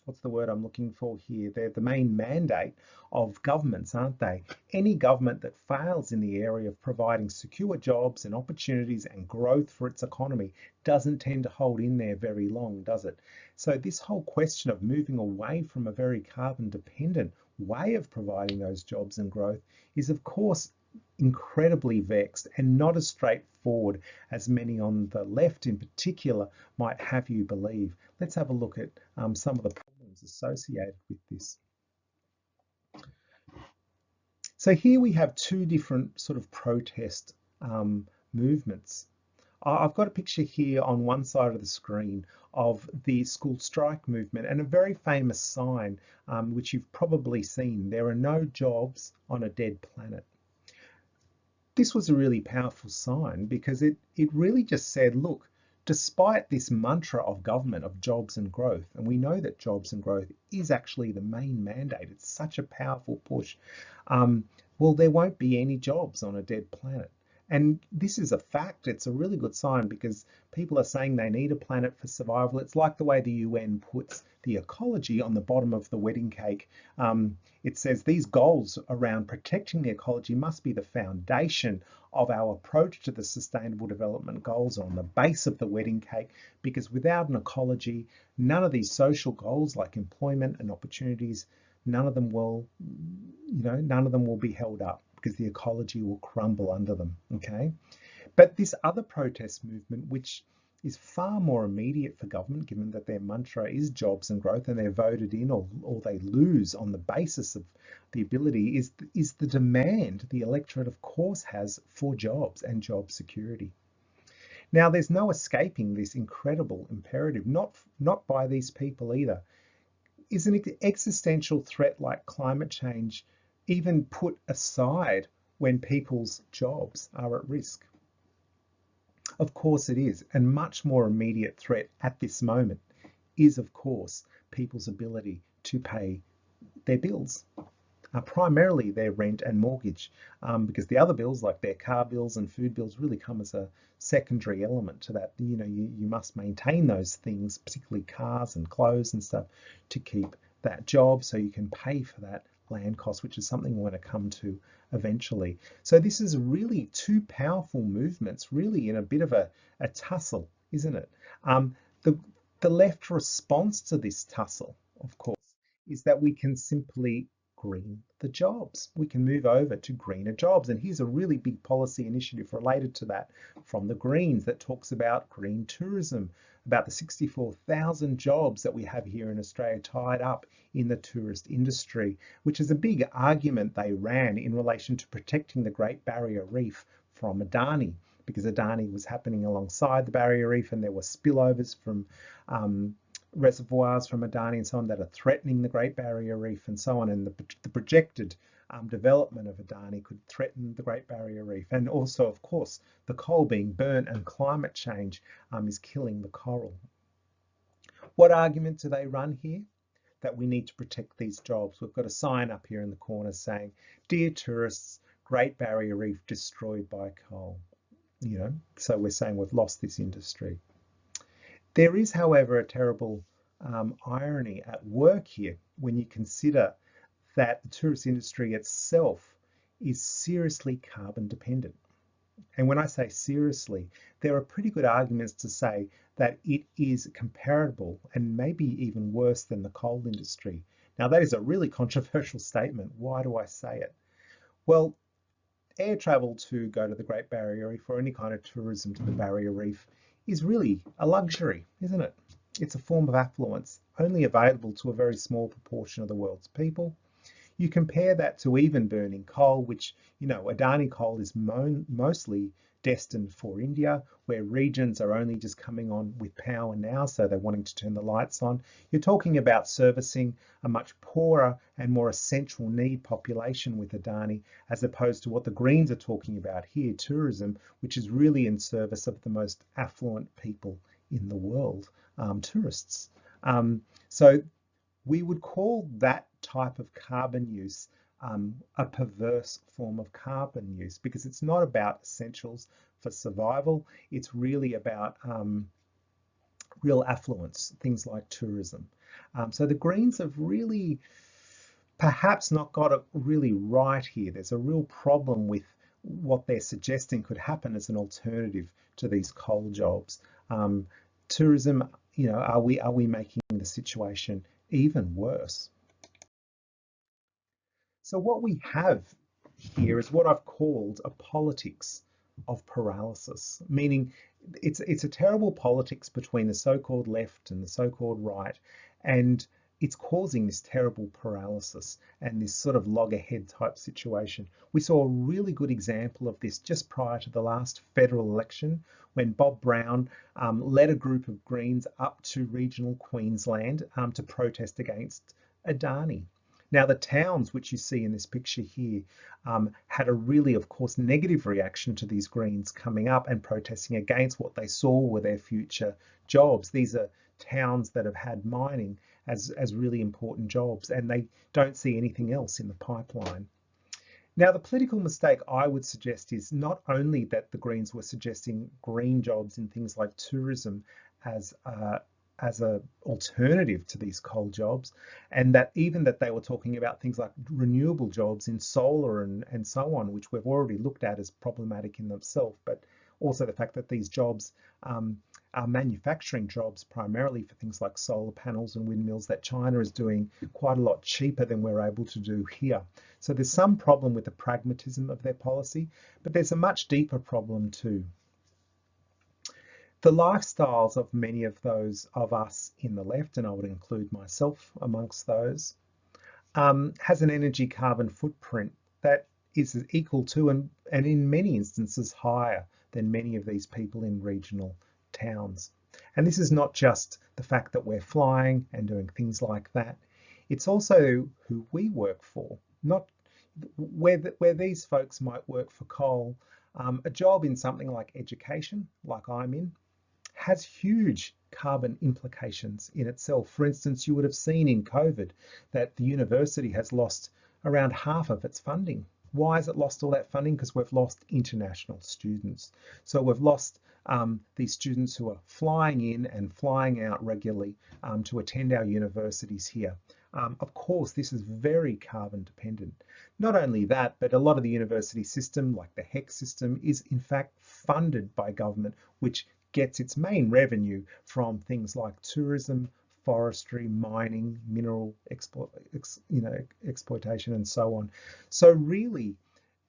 what's the word I'm looking for here? They're the main mandate of governments, aren't they? Any government that fails in the area of providing secure jobs and opportunities and growth for its economy doesn't tend to hold in there very long, does it? So this whole question of moving away from a very carbon dependent way of providing those jobs and growth is, of course, incredibly vexed and not as straightforward as many on the left in particular might have you believe. Let's have a look at some of the problems associated with this. So here we have two different sort of protest movements. I've got a picture here on one side of the screen of the school strike movement and a very famous sign, which you've probably seen. There are no jobs on a dead planet. This was a really powerful sign because it really just said, look, despite this mantra of government of jobs and growth, and we know that jobs and growth is actually the main mandate, it's such a powerful push, well, there won't be any jobs on a dead planet. And this is a fact. It's a really good sign because people are saying they need a planet for survival. It's like the way the UN puts the ecology on the bottom of the wedding cake. It says these goals around protecting the ecology must be the foundation of our approach to the Sustainable Development Goals, on the base of the wedding cake, because without an ecology, none of these social goals like employment and opportunities, none of them will be held up, because the ecology will crumble under them, okay? But this other protest movement, which is far more immediate for government, given that their mantra is jobs and growth and they're voted in or they lose on the basis of the ability, is the demand the electorate, of course, has for jobs and job security. Now, there's no escaping this incredible imperative, not by these people either. Is an existential threat like climate change even put aside when people's jobs are at risk? Of course it is. And much more immediate threat at this moment is, of course, people's ability to pay their bills, primarily their rent and mortgage, because the other bills like their car bills and food bills really come as a secondary element to that. You must maintain those things, particularly cars and clothes and stuff, to keep that job so you can pay for that land cost, which is something we're going to come to eventually. So this is really two powerful movements, really in a bit of a tussle, isn't it? The left response to this tussle, of course, is that we can simply green the jobs. We can move over to greener jobs. And here's a really big policy initiative related to that from the Greens that talks about green tourism, about the 64,000 jobs that we have here in Australia tied up in the tourist industry, which is a big argument they ran in relation to protecting the Great Barrier Reef from Adani, because Adani was happening alongside the Barrier Reef and there were spillovers from reservoirs from Adani and so on that are threatening the Great Barrier Reef and so on, and the projected development of Adani could threaten the Great Barrier Reef. And also, of course, the coal being burnt and climate change is killing the coral. What argument do they run here? That we need to protect these jobs. We've got a sign up here in the corner saying, "Dear tourists, Great Barrier Reef destroyed by coal." You know, so we're saying we've lost this industry. There is, however, a terrible irony at work here when you consider that the tourist industry itself is seriously carbon dependent. And when I say seriously, there are pretty good arguments to say that it is comparable and maybe even worse than the coal industry. Now, that is a really controversial statement. Why do I say it? Well, air travel to go to the Great Barrier Reef or any kind of tourism to the Barrier Reef is really a luxury, isn't it? It's a form of affluence, only available to a very small proportion of the world's people. You compare that to even burning coal, which, you know, Adani coal is mostly destined for India, where regions are only just coming on with power now, so they're wanting to turn the lights on. You're talking about servicing a much poorer and more essential need population with Adani, as opposed to what the Greens are talking about here, tourism, which is really in service of the most affluent people in the world, tourists. So we would call that type of carbon use a perverse form of carbon use, because it's not about essentials for survival. It's really about real affluence, things like tourism. So the Greens have really perhaps not got it really right here. There's a real problem with what they're suggesting could happen as an alternative to these coal jobs. Tourism, you know, are we making the situation even worse? So what we have here is what I've called a politics of paralysis, meaning it's a terrible politics between the so-called left and the so-called right, and it's causing this terrible paralysis and this sort of loggerhead type situation. We saw a really good example of this just prior to the last federal election, when Bob Brown led a group of Greens up to regional Queensland to protest against Adani. Now, the towns which you see in this picture here had a really, of course, negative reaction to these Greens coming up and protesting against what they saw were their future jobs. These are towns that have had mining as really important jobs, and they don't see anything else in the pipeline. Now, the political mistake I would suggest is not only that the Greens were suggesting green jobs in things like tourism as an alternative to these coal jobs, and that even that they were talking about things like renewable jobs in solar and so on, which we've already looked at as problematic in themselves, but also the fact that these jobs are manufacturing jobs primarily for things like solar panels and windmills that China is doing quite a lot cheaper than we're able to do here. So there's some problem with the pragmatism of their policy, but there's a much deeper problem too. The lifestyles of many of those of us in the left, and I would include myself amongst those, has an energy carbon footprint that is equal to and in many instances higher than many of these people in regional towns. And this is not just the fact that we're flying and doing things like that. It's also who we work for, not where these folks might work for coal. A job in something like education, like I'm in, has huge carbon implications in itself. For instance, you would have seen in COVID that the university has lost around half of its funding. Why has it lost all that funding? Because we've lost international students. So we've lost these students who are flying in and flying out regularly to attend our universities here. Of course, this is very carbon dependent. Not only that, but a lot of the university system, like the HEC system, is in fact funded by government, which gets its main revenue from things like tourism, forestry, mining, mineral exploitation, and so on. So really,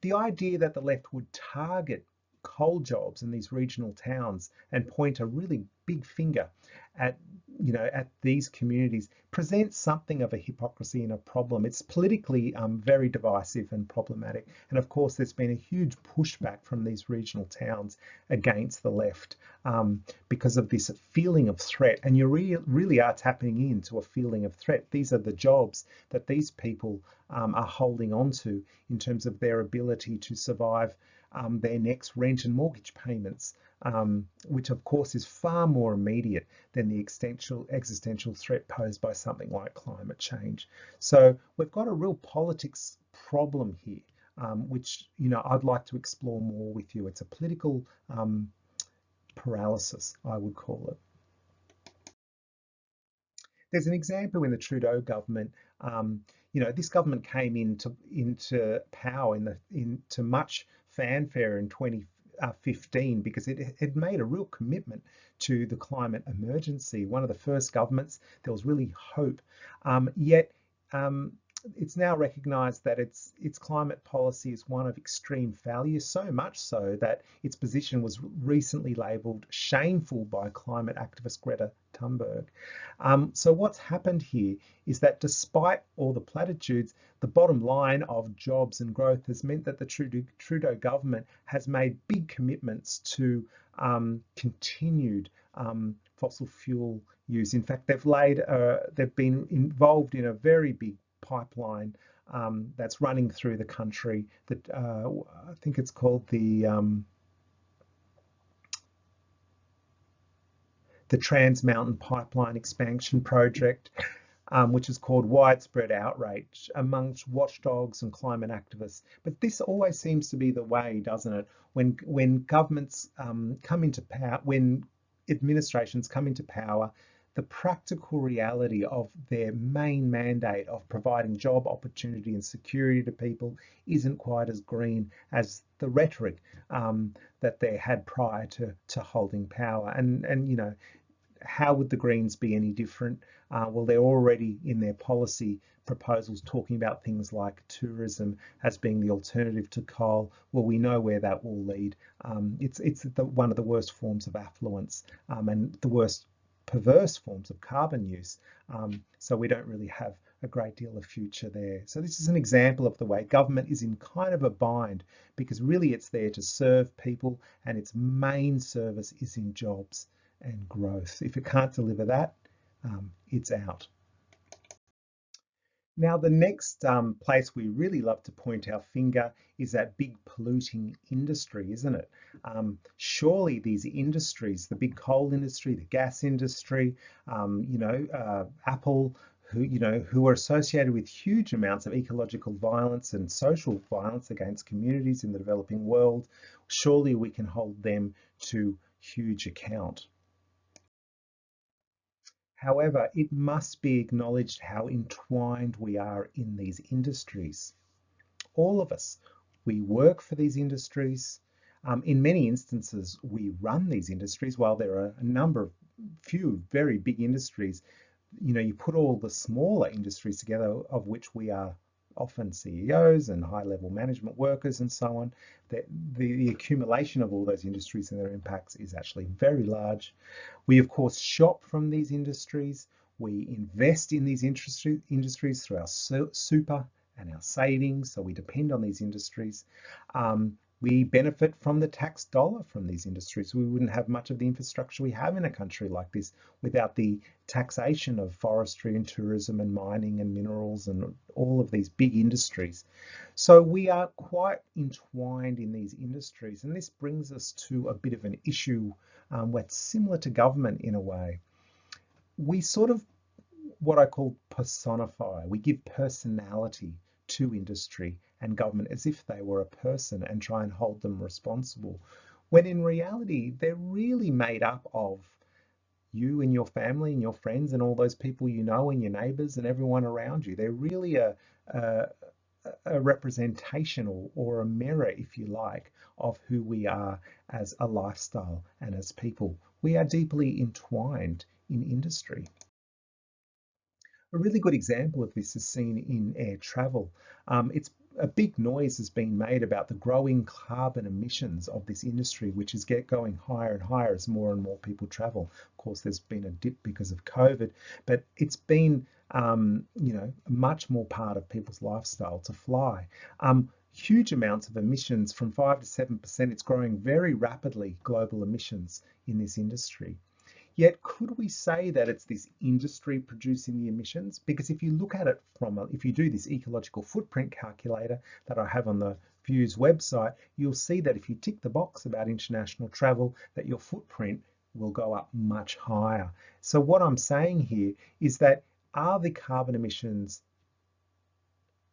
the idea that the left would target coal jobs in these regional towns and point a really big finger at at these communities presents something of a hypocrisy and a problem. It's politically very divisive and problematic, and of course there's been a huge pushback from these regional towns against the left because of this feeling of threat. And you really are tapping into a feeling of threat. These are the jobs that these people are holding on to in terms of their ability to survive their next rent and mortgage payments, which of course is far more immediate than the existential threat posed by something like climate change. So we've got a real politics problem here, which I'd like to explore more with you. It's a political paralysis, I would call it. There's an example in the Trudeau government. This government came into power into much fanfare in 2015 because it had made a real commitment to the climate emergency. One of the first governments, there was really hope. Yet it's now recognised that its climate policy is one of extreme failure, so much so that its position was recently labelled shameful by climate activist Greta Thunberg. So what's happened here is that despite all the platitudes, the bottom line of jobs and growth has meant that the Trudeau government has made big commitments to continued fossil fuel use. In fact, they've been involved in a very big pipeline that's running through the country that I think it's called the Trans Mountain Pipeline Expansion Project, which is called widespread outrage amongst watchdogs and climate activists. But this always seems to be the way, doesn't it? When governments come into power, when administrations come into power, the practical reality of their main mandate of providing job opportunity and security to people isn't quite as green as the rhetoric that they had prior to holding power. And how would the Greens be any different? Well, they're already in their policy proposals talking about things like tourism as being the alternative to coal. Well, we know where that will lead. It's one of the worst forms of affluence and the worst perverse forms of carbon use. So we don't really have a great deal of future there. So this is an example of the way government is in kind of a bind, because really it's there to serve people and its main service is in jobs and growth. If it can't deliver that, it's out. Now, the next place we really love to point our finger is that big polluting industry, isn't it? Surely these industries, the big coal industry, the gas industry, Apple, who are associated with huge amounts of ecological violence and social violence against communities in the developing world, surely we can hold them to huge account. However, it must be acknowledged how entwined we are in these industries. All of us, we work for these industries. In many instances, we run these industries. While there are few very big industries, you put all the smaller industries together, of which we are often CEOs and high-level management workers and so on, the accumulation of all those industries and their impacts is actually very large. We, of course, shop from these industries. We invest in these industries through our super and our savings, so we depend on these industries. We benefit from the tax dollar from these industries. We wouldn't have much of the infrastructure we have in a country like this without the taxation of forestry and tourism and mining and minerals and all of these big industries. So we are quite entwined in these industries, and this brings us to a bit of an issue that's similar to government in a way. We sort of, what I call personify, we give personality to industry and government as if they were a person and try and hold them responsible, when in reality they're really made up of you and your family and your friends and all those people you know and your neighbours and everyone around you. They're really a representation or a mirror, if you like, of who we are as a lifestyle and as people. We are deeply entwined in industry. A really good example of this is seen in air travel. It's a big noise has been made about the growing carbon emissions of this industry, which is going higher and higher as more and more people travel. Of course, there's been a dip because of COVID, but it's been, much more part of people's lifestyle to fly. Huge amounts of emissions from 5 to 7%. It's growing very rapidly, global emissions in this industry. Yet, could we say that it's this industry producing the emissions? Because if you look at it if you do this ecological footprint calculator that I have on the Views website, you'll see that if you tick the box about international travel, that your footprint will go up much higher. So what I'm saying here is that, are the carbon emissions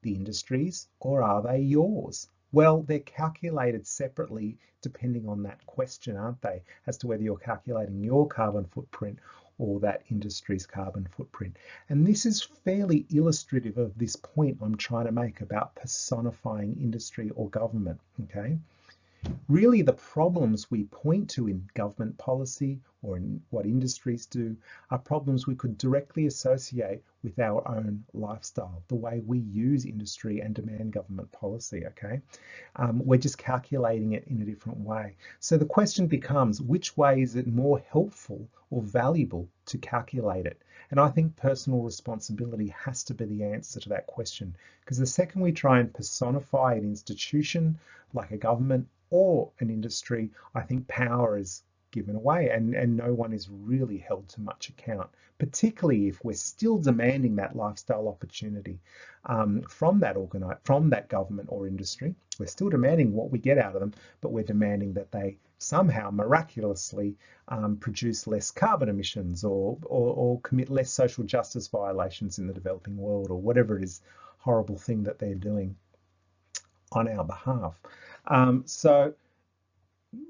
the industry's, or are they yours? Well, they're calculated separately depending on that question, aren't they? As to whether you're calculating your carbon footprint or that industry's carbon footprint. And this is fairly illustrative of this point I'm trying to make about personifying industry or government, okay? Really, the problems we point to in government policy or in what industries do are problems we could directly associate with our own lifestyle, the way we use industry and demand government policy, okay? We're just calculating it in a different way. So the question becomes, which way is it more helpful or valuable to calculate it? And I think personal responsibility has to be the answer to that question, because the second we try and personify an institution like a government or an industry, I think power is given away and no one is really held to much account, particularly if we're still demanding that lifestyle opportunity from that government or industry. We're still demanding what we get out of them, but we're demanding that they somehow miraculously produce less carbon emissions or commit less social justice violations in the developing world, or whatever it is horrible thing that they're doing on our behalf. So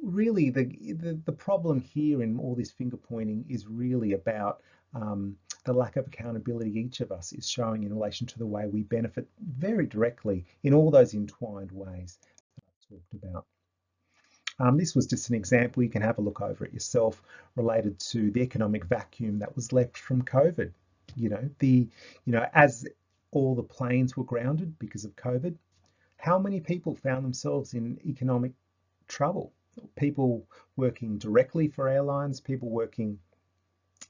really the problem here in all this finger pointing is really about the lack of accountability each of us is showing in relation to the way we benefit very directly in all those entwined ways that I've talked about. This was just an example. You can have a look over it yourself, related to the economic vacuum that was left from COVID. As all the planes were grounded because of COVID, how many people found themselves in economic trouble? People working directly for airlines, people working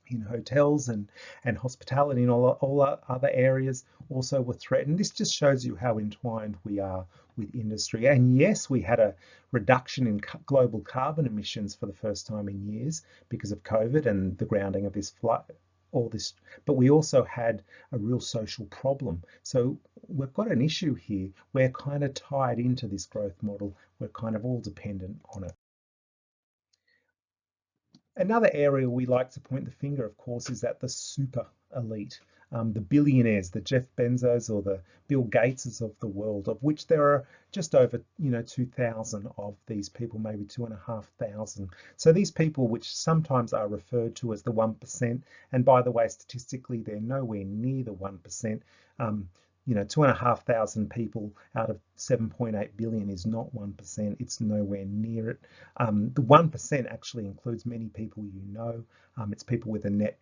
in hotels and hospitality and all other areas also were threatened. This just shows you how entwined we are with industry. And yes, we had a reduction in global carbon emissions for the first time in years because of COVID and the grounding of this flight. But we also had a real social problem. So we've got an issue here. We're kind of tied into this growth model. We're kind of all dependent on it. Another area we like to point the finger, of course, is at the super elite, the billionaires, the Jeff Bezos or the Bill Gateses of the world, of which there are just over 2,000 of these people, maybe 2,500. So these people, which sometimes are referred to as the 1%, and by the way, statistically, they're nowhere near the 1%. 2,500 people out of 7.8 billion is not 1%. It's nowhere near it. The 1% actually includes many people you know. It's people with a net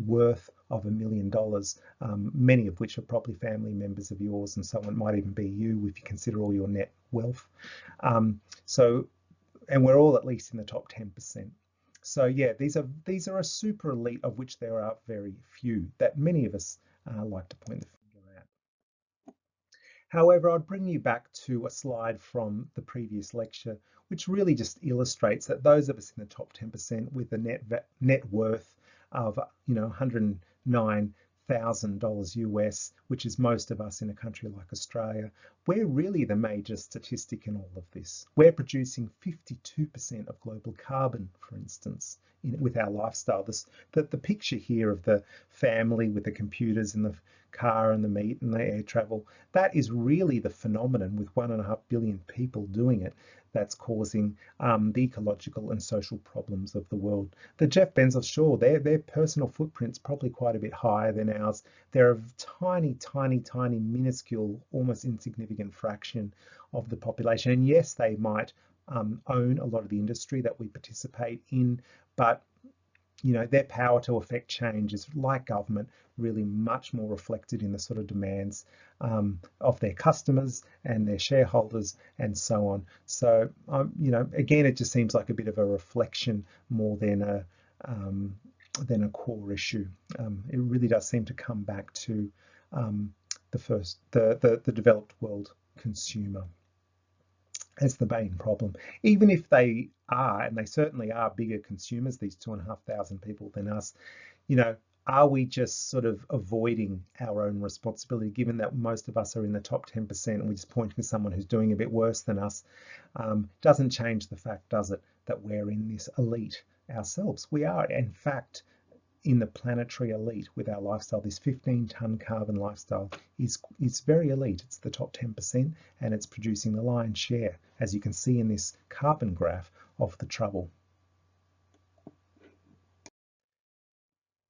worth of $1 million, many of which are probably family members of yours, and someone might even be you if you consider all your net wealth. And we're all at least in the top 10%. So yeah, these are a super elite of which there are very few that many of us like to point the finger at. However, I'd bring you back to a slide from the previous lecture, which really just illustrates that those of us in the top 10% with a net worth of $109,000 US, which is most of us in a country like Australia, we're really the major statistic in all of this. We're producing 52% of global carbon, for instance, with our lifestyle. The picture here of the family with the computers and the car and the meat and the air travel, that is really the phenomenon with 1.5 billion people doing it that's causing the ecological and social problems of the world. The Jeff Bezos, sure, their personal footprint's probably quite a bit higher than ours. They're a tiny, tiny, tiny, minuscule, almost insignificant fraction of the population. And yes, they might own a lot of the industry that we participate in, but their power to affect change is, like government, really much more reflected in the sort of demands of their customers and their shareholders and so on. So, again, it just seems like a bit of a reflection more than a core issue. It really does seem to come back to the developed world consumer as the main problem, even if they are, and they certainly are, bigger consumers, these 2,500 people than us. Are we just sort of avoiding our own responsibility, given that most of us are in the top 10% and we're just pointing to someone who's doing a bit worse than us? Doesn't change the fact, does it, that we're in this elite ourselves? We are, in fact, in the planetary elite with our lifestyle. This 15-ton carbon lifestyle is very elite. It's the top 10%, and it's producing the lion's share, as you can see in this carbon graph, of the trouble.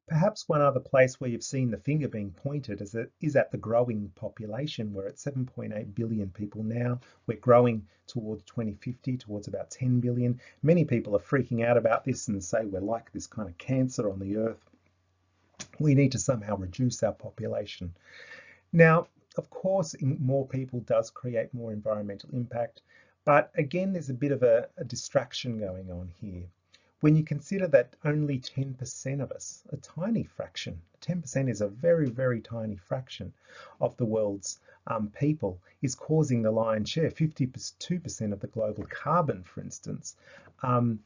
Perhaps one other place where you've seen the finger being pointed is at the growing population. We're at 7.8 billion people now. We're growing towards 2050, towards about 10 billion. Many people are freaking out about this and say we're like this kind of cancer on the earth. We need to somehow reduce our population. Now, of course, more people does create more environmental impact, but again, there's a bit of a distraction going on here. When you consider that only 10% of us, a tiny fraction, 10% is a very, very tiny fraction of the world's people, is causing the lion's share, 52% of the global carbon, for instance. The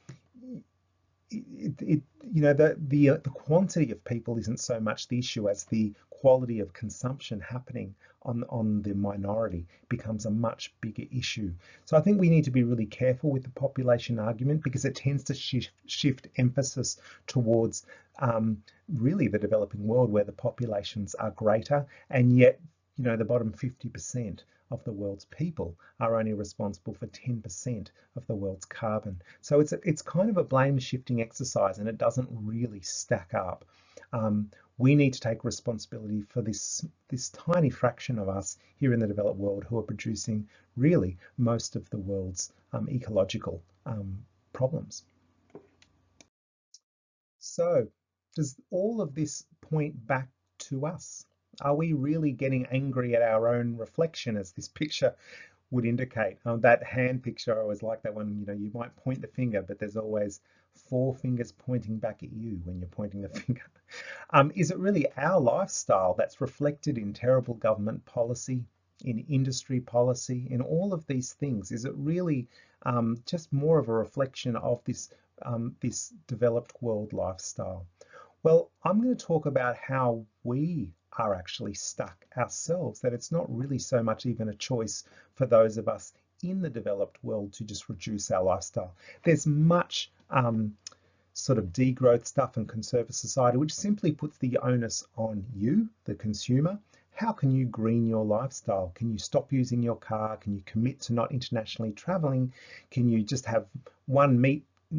quantity of people isn't so much the issue as the quality of consumption happening on the minority becomes a much bigger issue. So I think we need to be really careful with the population argument, because it tends to shift emphasis towards really the developing world, where the populations are greater, and yet the bottom 50% of the world's people are only responsible for 10% of the world's carbon. So it's kind of a blame shifting exercise, and it doesn't really stack up. We need to take responsibility for this tiny fraction of us here in the developed world who are producing really most of the world's ecological problems. So does all of this point back to us? Are we really getting angry at our own reflection, as this picture would indicate? That hand picture, I always like that one. You might point the finger, but there's always 4 fingers pointing back at you when you're pointing the finger. Is it really our lifestyle that's reflected in terrible government policy, in industry policy, in all of these things? Is it really just more of a reflection of this developed world lifestyle? Well, I'm going to talk about how we are actually stuck ourselves, that it's not really so much even a choice for those of us in the developed world to just reduce our lifestyle. There's much sort of degrowth stuff in Conserver Society, which simply puts the onus on you, the consumer. How can you green your lifestyle? Can you stop using your car? Can you commit to not internationally traveling? Can you just have one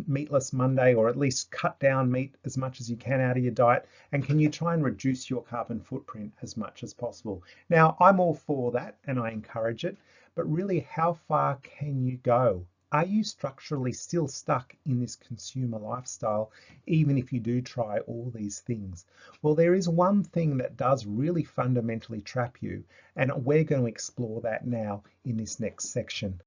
meatless Monday, or at least cut down meat as much as you can out of your diet? And can you try and reduce your carbon footprint as much as possible? Now, I'm all for that and I encourage it, but really, how far can you go? Are you structurally still stuck in this consumer lifestyle, even if you do try all these things? Well, there is one thing that does really fundamentally trap you, and we're going to explore that now in this next section.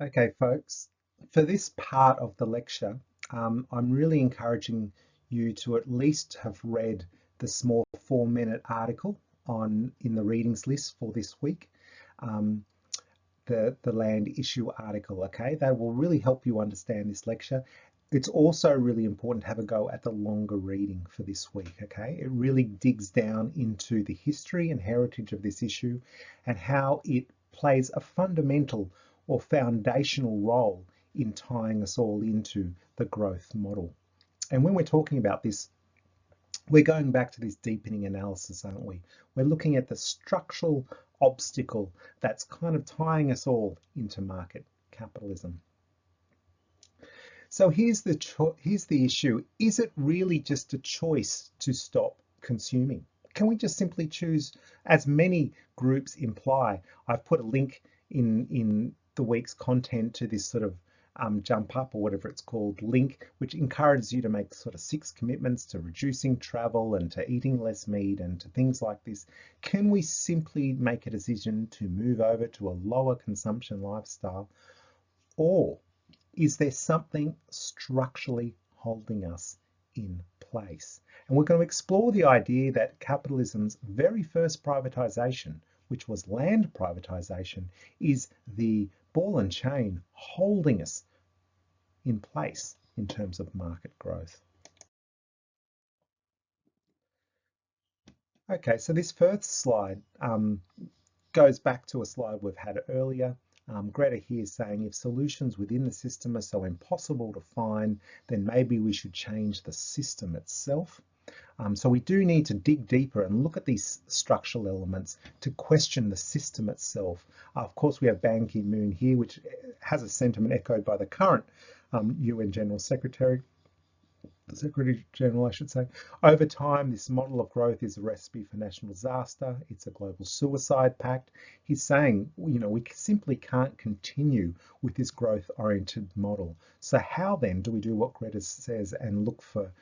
Okay, folks. For this part of the lecture, I'm really encouraging you to at least have read the small 4-minute article in the readings list for this week, the land issue article. Okay, that will really help you understand this lecture. It's also really important to have a go at the longer reading for this week. Okay, it really digs down into the history and heritage of this issue and how it plays a fundamental or foundational role in tying us all into the growth model. And when we're talking about this, we're going back to this deepening analysis, aren't we? We're looking at the structural obstacle that's kind of tying us all into market capitalism. So here's the issue. Is it really just a choice to stop consuming? Can we just simply choose, as many groups imply? I've put a link in the week's content to this sort of Jump Up or whatever it's called link, which encourages you to make sort of 6 commitments to reducing travel and to eating less meat and to things like this. Can we simply make a decision to move over to a lower consumption lifestyle, or is there something structurally holding us in place? And we're going to explore the idea that capitalism's very first privatisation, which was land privatisation, is the ball and chain holding us in place in terms of market growth. Okay, so this first slide goes back to a slide we've had earlier. Greta here is saying if solutions within the system are so impossible to find, then maybe we should change the system itself. So we do need to dig deeper and look at these structural elements to question the system itself. Of course, we have Ban Ki-moon here, which has a sentiment echoed by the current UN General Secretary. The Secretary General, I should say. Over time, this model of growth is a recipe for national disaster. It's a global suicide pact. He's saying, you know, we simply can't continue with this growth-oriented model. So how then do we do what Greta says and look for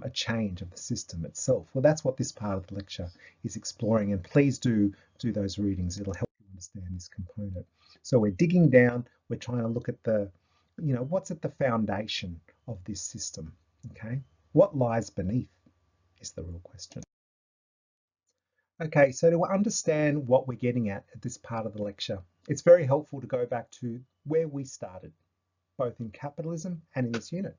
a change of the system itself? Well, that's what this part of the lecture is exploring, and please do those readings. It'll help you understand this component. So we're digging down, we're trying to look at the, you know, what's at the foundation of this system. Okay, what lies beneath is the real question. Okay, so to understand what we're getting at this part of the lecture, it's very helpful to go back to where we started, both in capitalism and in this unit.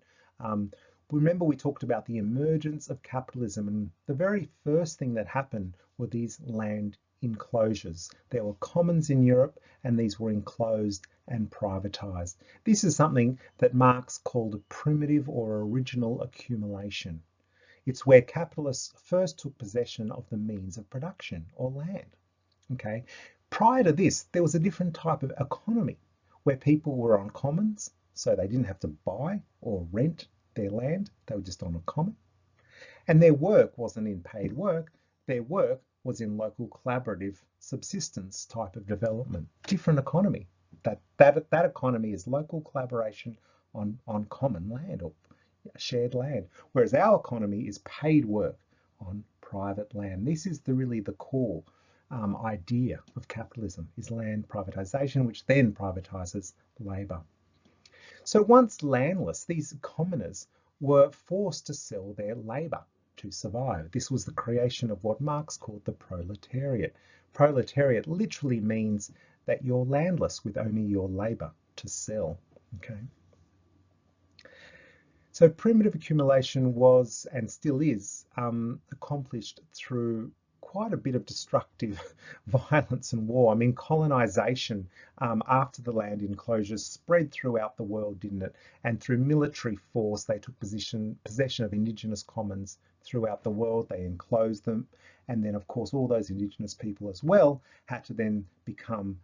Remember we talked about the emergence of capitalism, and the very first thing that happened were these land enclosures. There were commons in Europe, and these were enclosed and privatized. This is something that Marx called primitive or original accumulation. It's where capitalists first took possession of the means of production or land. Okay. Prior to this, there was a different type of economy where people were on commons, so they didn't have to buy or rent their land. They were just on a common. And their work wasn't in paid work. Their work was in local collaborative subsistence type of development. Different economy. That economy is local collaboration on common land or shared land, whereas our economy is paid work on private land. This is really the core idea of capitalism, is land privatization, which then privatizes labour. So once landless, these commoners were forced to sell their labour to survive. This was the creation of what Marx called the proletariat. Proletariat literally means that you're landless with only your labour to sell. Okay. So primitive accumulation was, and still is, accomplished through quite a bit of destructive violence and war. I mean, colonization after the land enclosures spread throughout the world, didn't it? And through military force, they took possession of indigenous commons throughout the world. They enclosed them. And then, of course, all those indigenous people as well had to then become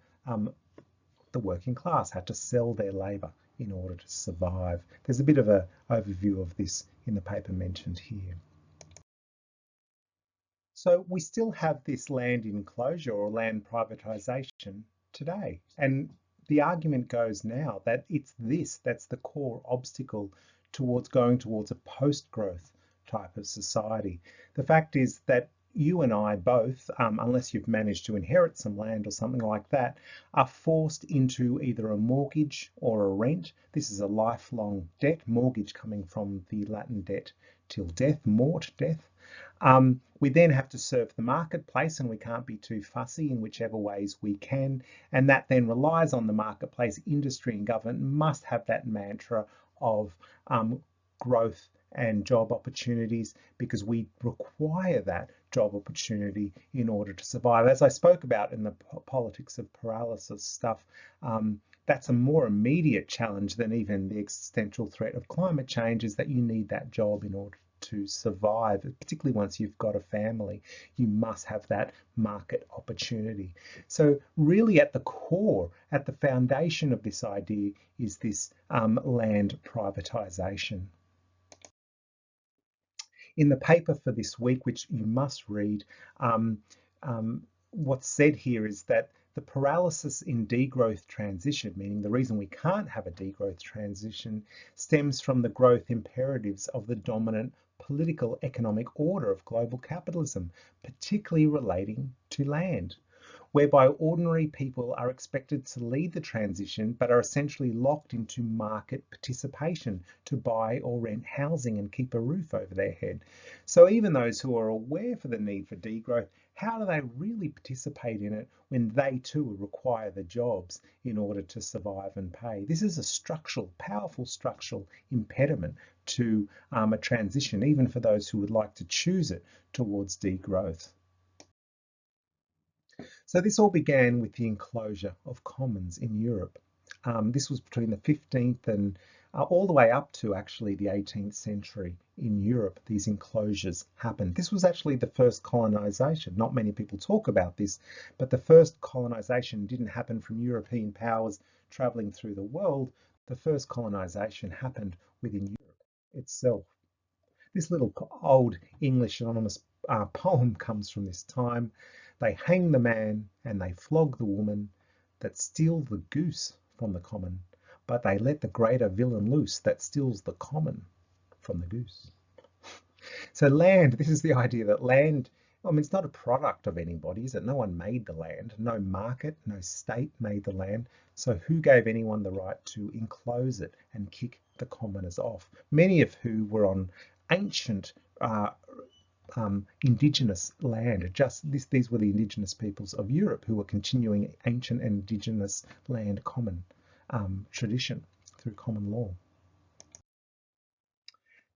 the working class, had to sell their labour in order to survive. There's a bit of an overview of this in the paper mentioned here. So we still have this land enclosure or land privatisation today. And the argument goes now that it's this that's the core obstacle towards going towards a post-growth type of society. The fact is that you and I both, unless you've managed to inherit some land or something like that, are forced into either a mortgage or a rent. This is a lifelong debt, mortgage coming from the Latin debt till death, mort, death. We then have to serve the marketplace, and we can't be too fussy in whichever ways we can. And that then relies on the marketplace. Industry and government must have that mantra of growth and job opportunities, because we require that job opportunity in order to survive. As I spoke about in the politics of paralysis stuff, that's a more immediate challenge than even the existential threat of climate change, is that you need that job in order to survive, particularly once you've got a family. You must have that market opportunity. So really at the core, at the foundation of this idea is this land privatisation. In the paper for this week, which you must read, what's said here is that The paralysis in degrowth transition, meaning the reason we can't have a degrowth transition, stems from the growth imperatives of the dominant political economic order of global capitalism, particularly relating to land, whereby ordinary people are expected to lead the transition but are essentially locked into market participation to buy or rent housing and keep a roof over their head. So even those who are aware for the need for degrowth, how do they really participate in it when they too require the jobs in order to survive and pay? This is a structural, powerful structural impediment to a transition, even for those who would like to choose it towards degrowth. So this all began with the enclosure of commons in Europe. This was between the 15th and all the way up to actually the 18th century in Europe. These enclosures happened. This was actually the first colonization. Not many people talk about this, but the first colonization didn't happen from European powers traveling through the world. The first colonization happened within Europe itself. This little old English anonymous poem comes from this time. They hang the man and they flog the woman that steal the goose from the common, but they let the greater villain loose that steals the common from the goose. So land, this is the idea that land, I mean, it's not a product of anybody, is it? No one made the land, no market, no state made the land. So who gave anyone the right to enclose it and kick the commoners off? Many of who were on ancient indigenous land. These were the indigenous peoples of Europe who were continuing ancient and indigenous land common tradition through common law.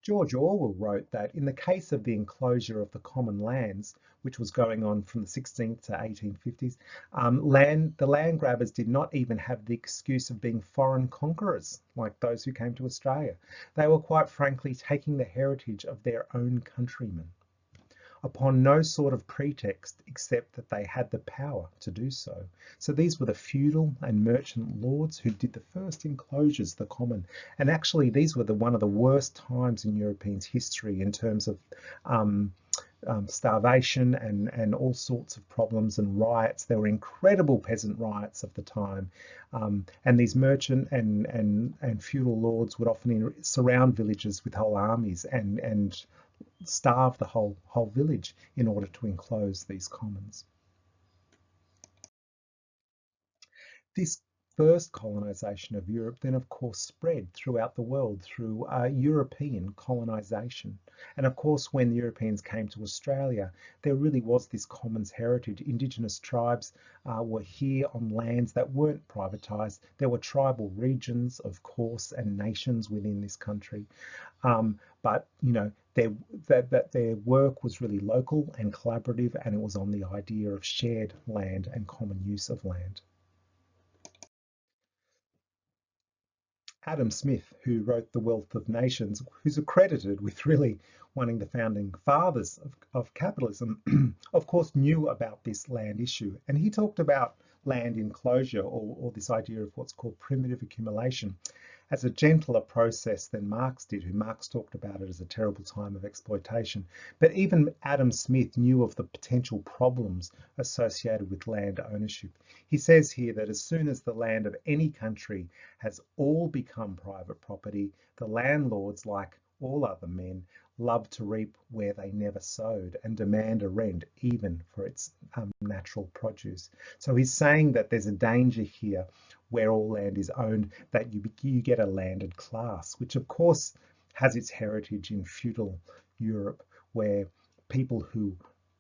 George Orwell wrote that in the case of the enclosure of the common lands, which was going on from the 16th to 1850s, the land grabbers did not even have the excuse of being foreign conquerors, like those who came to Australia. They were quite frankly taking the heritage of their own countrymen, upon no sort of pretext except that they had the power to do so. So these were the feudal and merchant lords who did the first enclosures, the common. And actually these were one of the worst times in Europeans' history in terms of starvation and all sorts of problems and riots. There were incredible peasant riots of the time. And these merchant and feudal lords would often surround villages with whole armies and starve the whole village in order to enclose these commons. This first colonization of Europe then of course spread throughout the world through European colonization. And of course when the Europeans came to Australia, there really was this commons heritage. Indigenous tribes were here on lands that weren't privatized. There were tribal regions, of course, and nations within this country. But you know, their work was really local and collaborative, and it was on the idea of shared land and common use of land. Adam Smith, who wrote The Wealth of Nations, who's accredited with really one of the founding fathers of capitalism, of course knew about this land issue. And he talked about land enclosure or this idea of what's called primitive accumulation as a gentler process than Marx did, who Marx talked about it as a terrible time of exploitation. But even Adam Smith knew of the potential problems associated with land ownership. He says here that as soon as the land of any country has all become private property, the landlords, like all other men, love to reap where they never sowed and demand a rent even for its natural produce. So he's saying that there's a danger here where all land is owned, that you get a landed class, which of course has its heritage in feudal Europe, where people who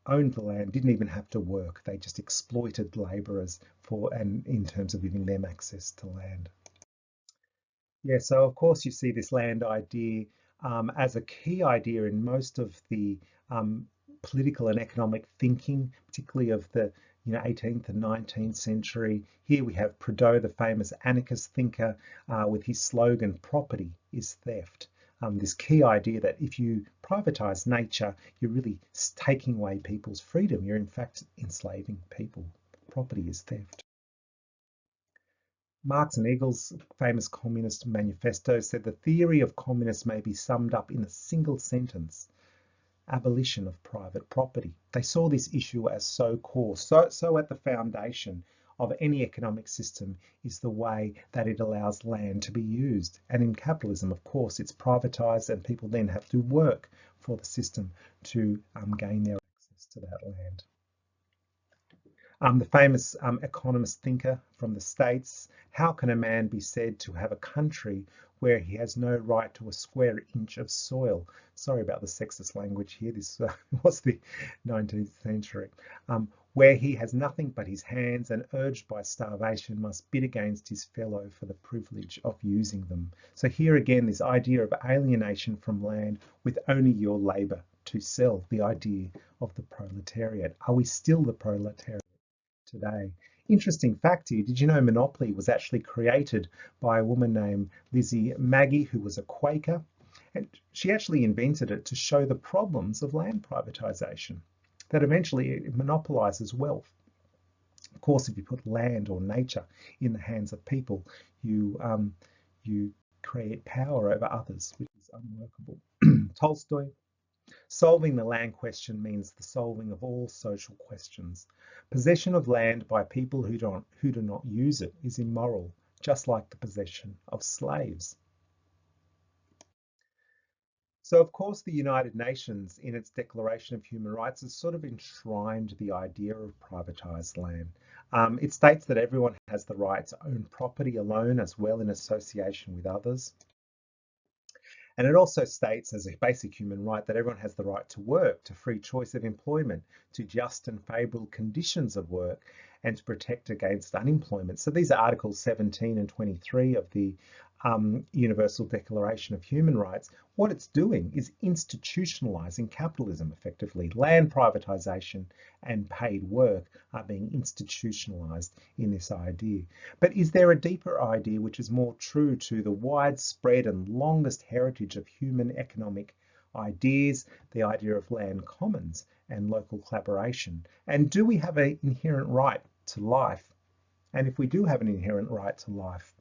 owned the land didn't even have to work. They just exploited laborers in terms of giving them access to land. Yeah, so of course you see this land idea as a key idea in most of the political and economic thinking, particularly of the 18th and 19th century. Here we have Prideaux, the famous anarchist thinker, with his slogan, "Property is theft." This key idea that if you privatize nature, you're really taking away people's freedom. You're in fact enslaving people. Property is theft. Marx and Engels' famous Communist Manifesto said the theory of communists may be summed up in a single sentence: abolition of private property. They saw this issue as so core, so at the foundation of any economic system is the way that it allows land to be used. And in capitalism, of course, it's privatized and people then have to work for the system to gain their access to that land. The famous economist thinker from the States, how can a man be said to have a country where he has no right to a square inch of soil? Sorry about the sexist language here, this was the 19th century. Where he has nothing but his hands and urged by starvation must bid against his fellow for the privilege of using them. So here again, this idea of alienation from land with only your labour to sell, the idea of the proletariat. Are we still the proletariat today? Interesting fact here, did you know monopoly was actually created by a woman named Lizzie Magie, who was a Quaker, and she actually invented it to show the problems of land privatisation, that eventually it monopolises wealth. Of course, if you put land or nature in the hands of people, you create power over others, which is unworkable. Tolstoy, solving the land question means the solving of all social questions. Possession of land by people who do not use it is immoral, just like the possession of slaves. So, of course, the United Nations, in its Declaration of Human Rights, has sort of enshrined the idea of privatised land. It states that everyone has the right to own property alone as well in association with others. And it also states as a basic human right that everyone has the right to work, to free choice of employment, to just and favourable conditions of work, and to protect against unemployment. So these are Articles 17 and 23 of the Universal Declaration of Human Rights. What it's doing is institutionalising capitalism effectively. Land privatisation and paid work are being institutionalised in this idea. But is there a deeper idea which is more true to the widespread and longest heritage of human economic ideas, the idea of land commons and local collaboration? And do we have an inherent right to life? And if we do have an inherent right to life,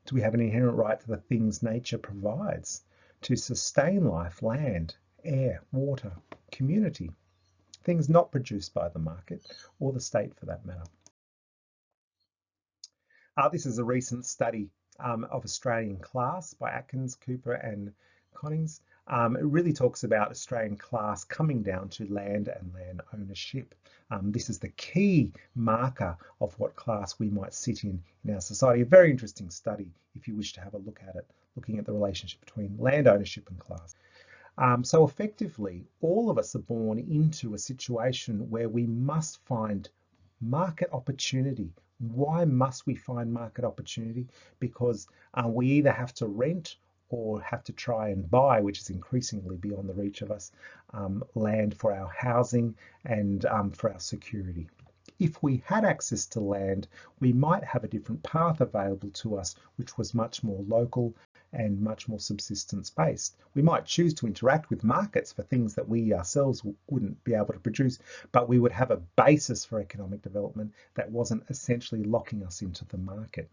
do we have an inherent right to the things nature provides to sustain life, land, air, water, community, things not produced by the market or the state for that matter? This is a recent study of Australian class by Atkins, Cooper and Connings. It really talks about Australian class coming down to land and land ownership. This is the key marker of what class we might sit in our society. A very interesting study if you wish to have a look at it, looking at the relationship between land ownership and class. So effectively, all of us are born into a situation where we must find market opportunity. Why must we find market opportunity? Because we either have to rent or have to try and buy, which is increasingly beyond the reach of us, land for our housing and for our security. If we had access to land, we might have a different path available to us, which was much more local and much more subsistence based. We might choose to interact with markets for things that we ourselves wouldn't be able to produce, but we would have a basis for economic development that wasn't essentially locking us into the market.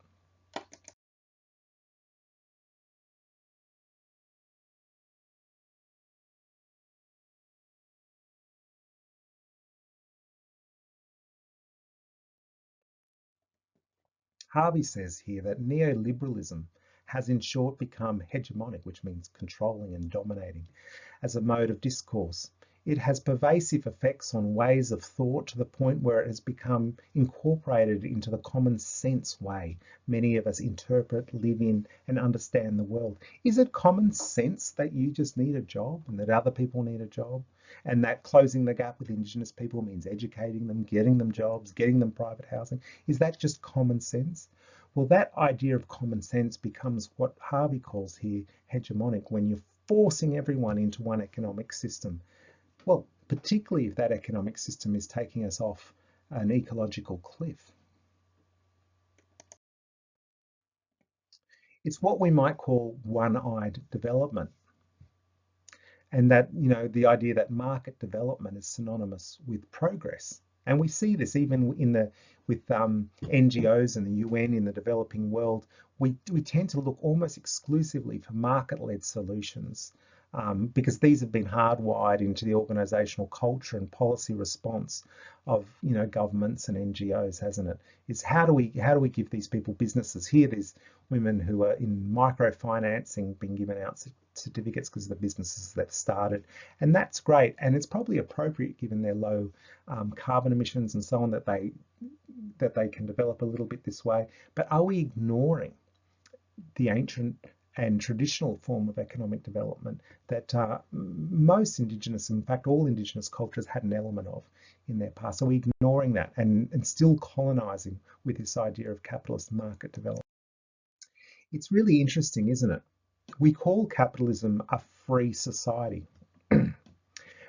Harvey says here that neoliberalism has in short become hegemonic, which means controlling and dominating, as a mode of discourse. It has pervasive effects on ways of thought to the point where it has become incorporated into the common sense way many of us interpret, live in, and understand the world. Is it common sense that you just need a job and that other people need a job? And that closing the gap with Indigenous people means educating them, getting them jobs, getting them private housing? Is that just common sense? Well, that idea of common sense becomes what Harvey calls here hegemonic, when you're forcing everyone into one economic system. Well, particularly if that economic system is taking us off an ecological cliff. It's what we might call one-eyed development. And that, the idea that market development is synonymous with progress. And we see this even with NGOs and the UN in the developing world. We tend to look almost exclusively for market-led solutions because these have been hardwired into the organisational culture and policy response of governments and NGOs, hasn't it? Is how do we give these people businesses? Here, there's women who are in microfinancing being given out certificates because of the businesses they've started, and that's great, and it's probably appropriate given their low carbon emissions and so on that they can develop a little bit this way. But are we ignoring the ancient and traditional form of economic development that most Indigenous, in fact all Indigenous cultures, had an element of in their past? Are we ignoring that and still colonising with this idea of capitalist market development? It's really interesting, isn't it? We call capitalism a free society.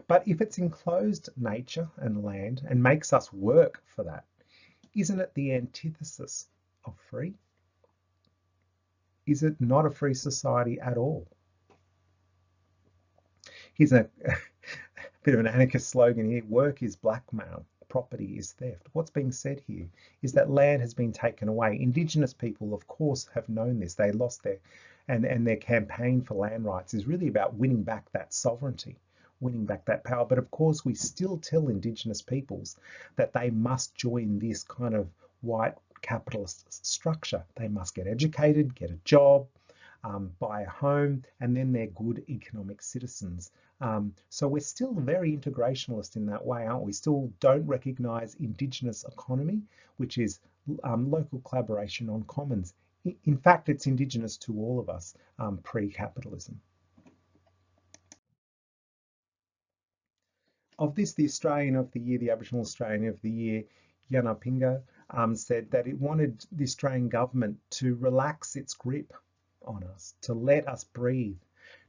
But if it's enclosed nature and land and makes us work for that, isn't it the antithesis of free? Is it not a free society at all? Here's a bit of an anarchist slogan here: work is blackmail, property is theft. What's being said here is that land has been taken away. Indigenous people, of course, have known this. They lost their campaign for land rights is really about winning back that sovereignty, winning back that power. But of course, we still tell Indigenous peoples that they must join this kind of white capitalist structure. They must get educated, get a job, buy a home, and then they're good economic citizens. So we're still very integrationalist in that way, aren't we? Still don't recognise Indigenous economy, which is local collaboration on commons. In fact, it's Indigenous to all of us pre-capitalism. Of this, the Australian of the Year, the Aboriginal Australian of the Year, Yana Pingo, said that it wanted the Australian government to relax its grip on us, to let us breathe,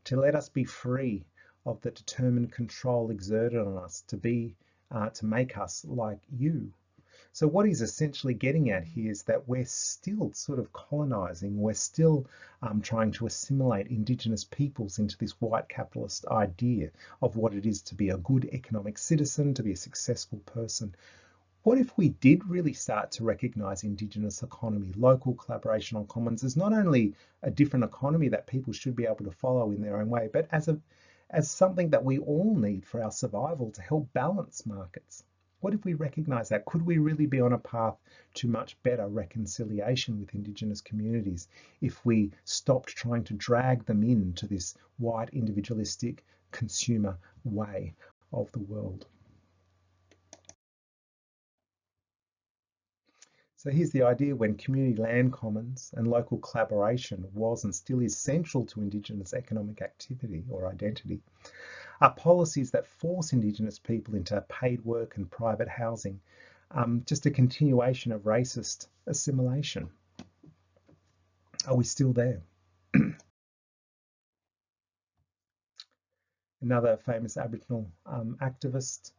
to let us be free of the determined control exerted on us, to make us like you. So what he's essentially getting at here is that we're still sort of colonising, we're still trying to assimilate Indigenous peoples into this white capitalist idea of what it is to be a good economic citizen, to be a successful person. What if we did really start to recognise Indigenous economy, local collaboration on commons, as not only a different economy that people should be able to follow in their own way, but as something that we all need for our survival to help balance markets? What if we recognise that? Could we really be on a path to much better reconciliation with Indigenous communities if we stopped trying to drag them into this white individualistic consumer way of the world? So here's the idea: when community land commons and local collaboration was and still is central to Indigenous economic activity or identity, are policies that force Indigenous people into paid work and private housing just a continuation of racist assimilation? Are we still there? Another famous Aboriginal activist: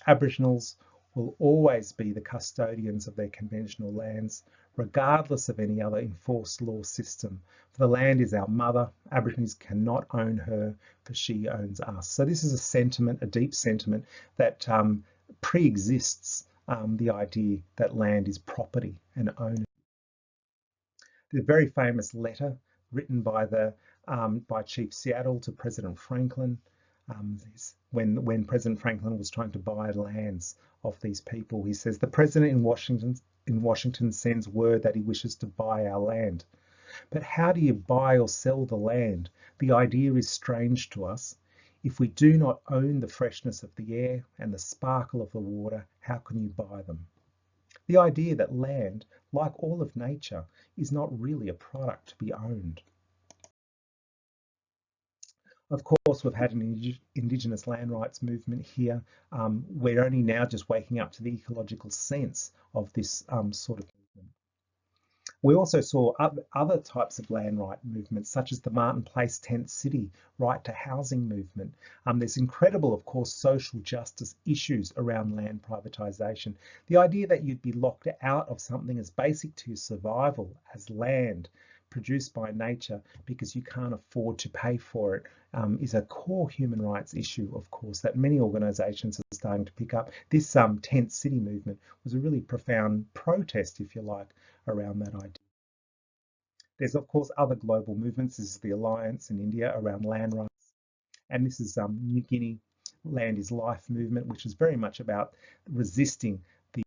Aboriginals will always be the custodians of their conventional lands, regardless of any other enforced law system. For the land is our mother. Aborigines cannot own her, for she owns us. So this is a sentiment, a deep sentiment that pre-exists the idea that land is property and ownership. The very famous letter written by Chief Seattle to President Franklin, when President Franklin was trying to buy lands of these people. He says, "The president in Washington sends word that he wishes to buy our land. But how do you buy or sell the land? The idea is strange to us. If we do not own the freshness of the air and the sparkle of the water, how can you buy them?" The idea that land, like all of nature, is not really a product to be owned. Of course, we've had an Indigenous land rights movement here. We're only now just waking up to the ecological sense of this sort of movement. We also saw other types of land right movements, such as the Martin Place Tent City right to housing movement. There's incredible, of course, social justice issues around land privatisation. The idea that you'd be locked out of something as basic to your survival as land produced by nature because you can't afford to pay for it is a core human rights issue, of course, that many organisations are starting to pick up. This tent city movement was a really profound protest, if you like, around that idea. There's, of course, other global movements. This is the Alliance in India around land rights. And this is New Guinea Land is Life movement, which is very much about resisting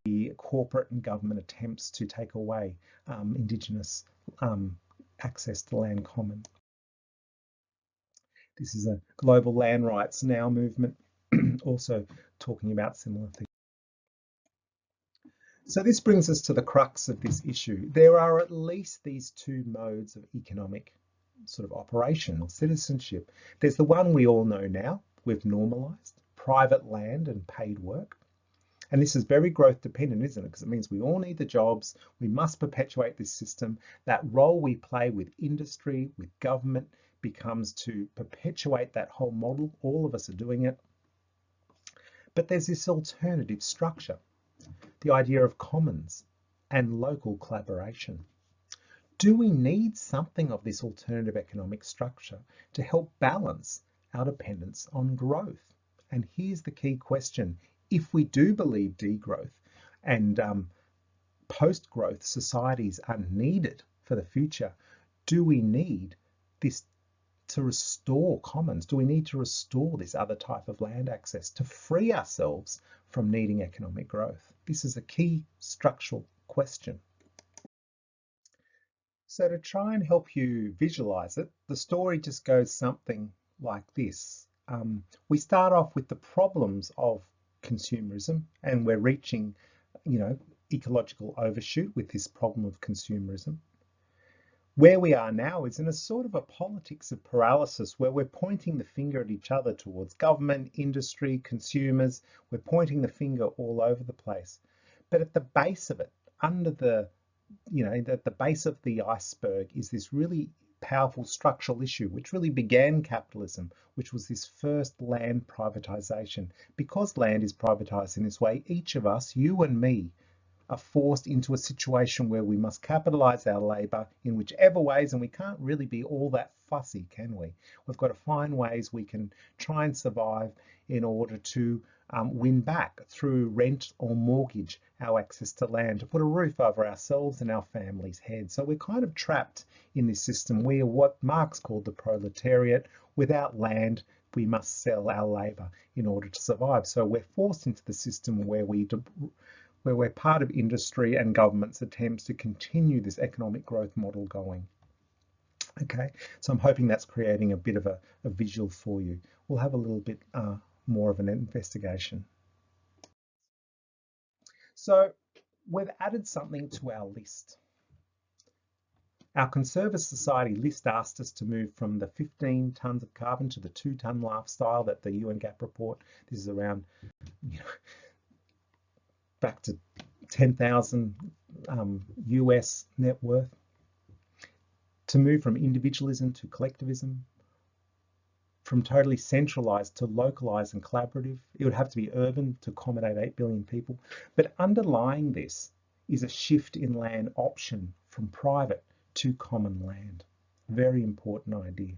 the corporate and government attempts to take away Indigenous access to land common. This is a Global Land Rights Now movement, also talking about similar things. So this brings us to the crux of this issue. There are at least these two modes of economic sort of operation or citizenship. There's the one we all know now, we've normalised, private land and paid work. And this is very growth dependent, isn't it? Because it means we all need the jobs, we must perpetuate this system. That role we play with industry, with government, becomes to perpetuate that whole model. All of us are doing it. But there's this alternative structure, the idea of commons and local collaboration. Do we need something of this alternative economic structure to help balance our dependence on growth? And here's the key question. If we do believe degrowth and post-growth societies are needed for the future, do we need this to restore commons? Do we need to restore this other type of land access to free ourselves from needing economic growth? This is a key structural question. So to try and help you visualize it, the story just goes something like this. We start off with the problems of consumerism, and we're reaching, ecological overshoot with this problem of consumerism. Where we are now is in a sort of a politics of paralysis where we're pointing the finger at each other towards government, industry, consumers. We're pointing the finger all over the place. But at the base of it, under the at the base of the iceberg is this really powerful structural issue, which really began capitalism, which was this first land privatization. Because land is privatized in this way, each of us, you and me, are forced into a situation where we must capitalize our labor in whichever ways, and we can't really be all that fussy, can we? We've got to find ways we can try and survive in order to win back through rent or mortgage our access to land, to put a roof over ourselves and our families' heads. So we're kind of trapped in this system. We are what Marx called the proletariat. Without land, we must sell our labor in order to survive. So we're forced into the system where we're part of industry and government's attempts to continue this economic growth model going. Okay, so I'm hoping that's creating a bit of a visual for you. We'll have a little bit more of an investigation. So we've added something to our list. Our Conserver Society list asked us to move from the 15 tonnes of carbon to the 2-tonne lifestyle that the UN GAP report, this is around, back to 10,000 US net worth, to move from individualism to collectivism, from totally centralized to localized and collaborative. It would have to be urban to accommodate 8 billion people. But underlying this is a shift in land option from private to common land. Very important idea.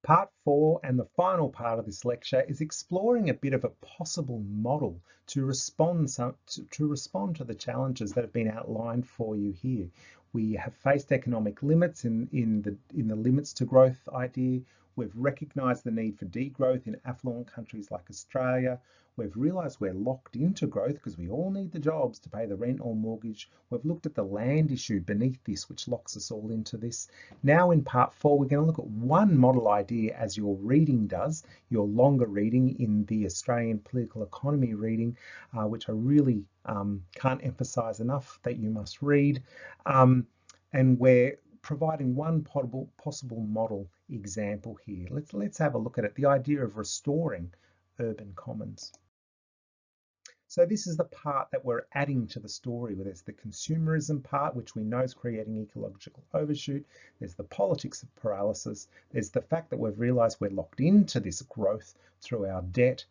Part 4 and the final part of this lecture is exploring a bit of a possible model to respond to the challenges that have been outlined for you here. We have faced economic limits in the limits to growth idea. We've recognised the need for degrowth in affluent countries like Australia. We've realised we're locked into growth because we all need the jobs to pay the rent or mortgage. We've looked at the land issue beneath this, which locks us all into this. Now in part 4, we're going to look at one model idea as your reading does, your longer reading in the Australian political economy reading, which I really can't emphasise enough that you must read. And we're providing one possible model example here. Let's have a look at it, the idea of restoring urban commons. So this is the part that we're adding to the story, where there's the consumerism part, which we know is creating ecological overshoot. There's the politics of paralysis. There's the fact that we've realised we're locked into this growth through our debt.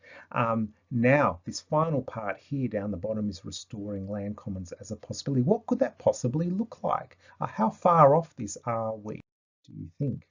Now, this final part here down the bottom is restoring land commons as a possibility. What could that possibly look like? How far off this are we, do you think?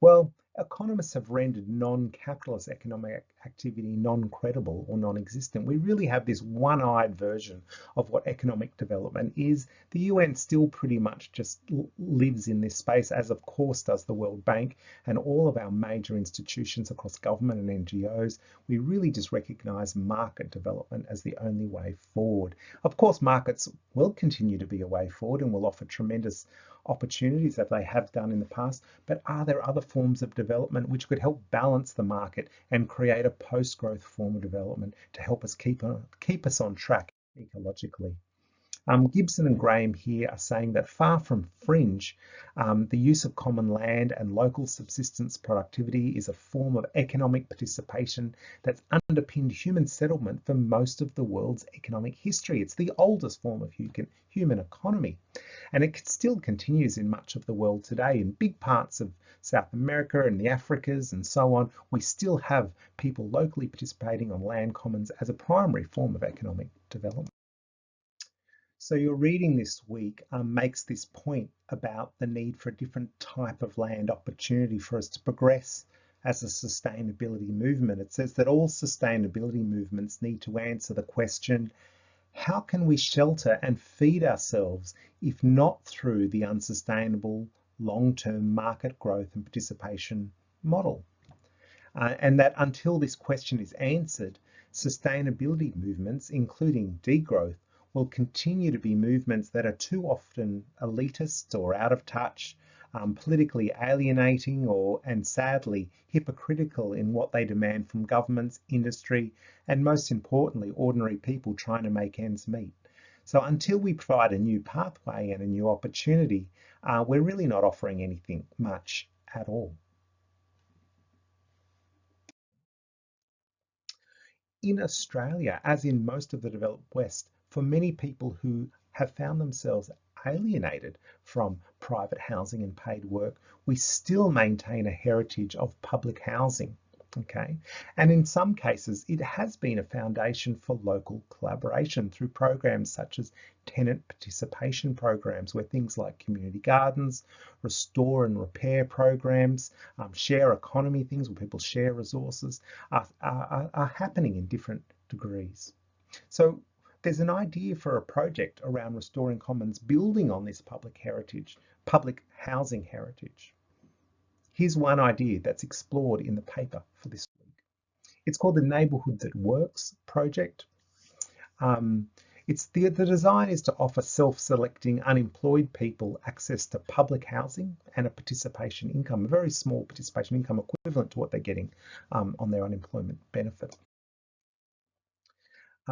Well, economists have rendered non-capitalist economic activity non-credible or non-existent. We really have this one-eyed version of what economic development is. The UN still pretty much just lives in this space, as of course does the World Bank and all of our major institutions across government and NGOs. We really just recognise market development as the only way forward. Of course, markets will continue to be a way forward and will offer tremendous opportunities that they have done in the past, but are there other forms of development which could help balance the market and create a post-growth form of development to help us keep us on track ecologically? Gibson and Graham here are saying that far from fringe, the use of common land and local subsistence productivity is a form of economic participation that's underpinned human settlement for most of the world's economic history. It's the oldest form of human economy, and it still continues in much of the world today. In big parts of South America and the Africas and so on, we still have people locally participating on land commons as a primary form of economic development. So your reading this week makes this point about the need for a different type of land opportunity for us to progress as a sustainability movement. It says that all sustainability movements need to answer the question, how can we shelter and feed ourselves if not through the unsustainable long-term market growth and participation model? And that until this question is answered, sustainability movements, including degrowth, will continue to be movements that are too often elitist or out of touch, politically alienating and sadly hypocritical in what they demand from governments, industry, and most importantly, ordinary people trying to make ends meet. So until we provide a new pathway and a new opportunity, we're really not offering anything much at all. In Australia, as in most of the developed West, for many people who have found themselves alienated from private housing and paid work, we still maintain a heritage of public housing. Okay, and in some cases, it has been a foundation for local collaboration through programs such as tenant participation programs, where things like community gardens, restore and repair programs, share economy things where people share resources are happening in different degrees. So there's an idea for a project around restoring commons building on this public housing heritage. Here's one idea that's explored in the paper for this week. It's called the Neighbourhoods at Works project. The design is to offer self-selecting unemployed people access to public housing and a participation income, a very small participation income equivalent to what they're getting on their unemployment benefit.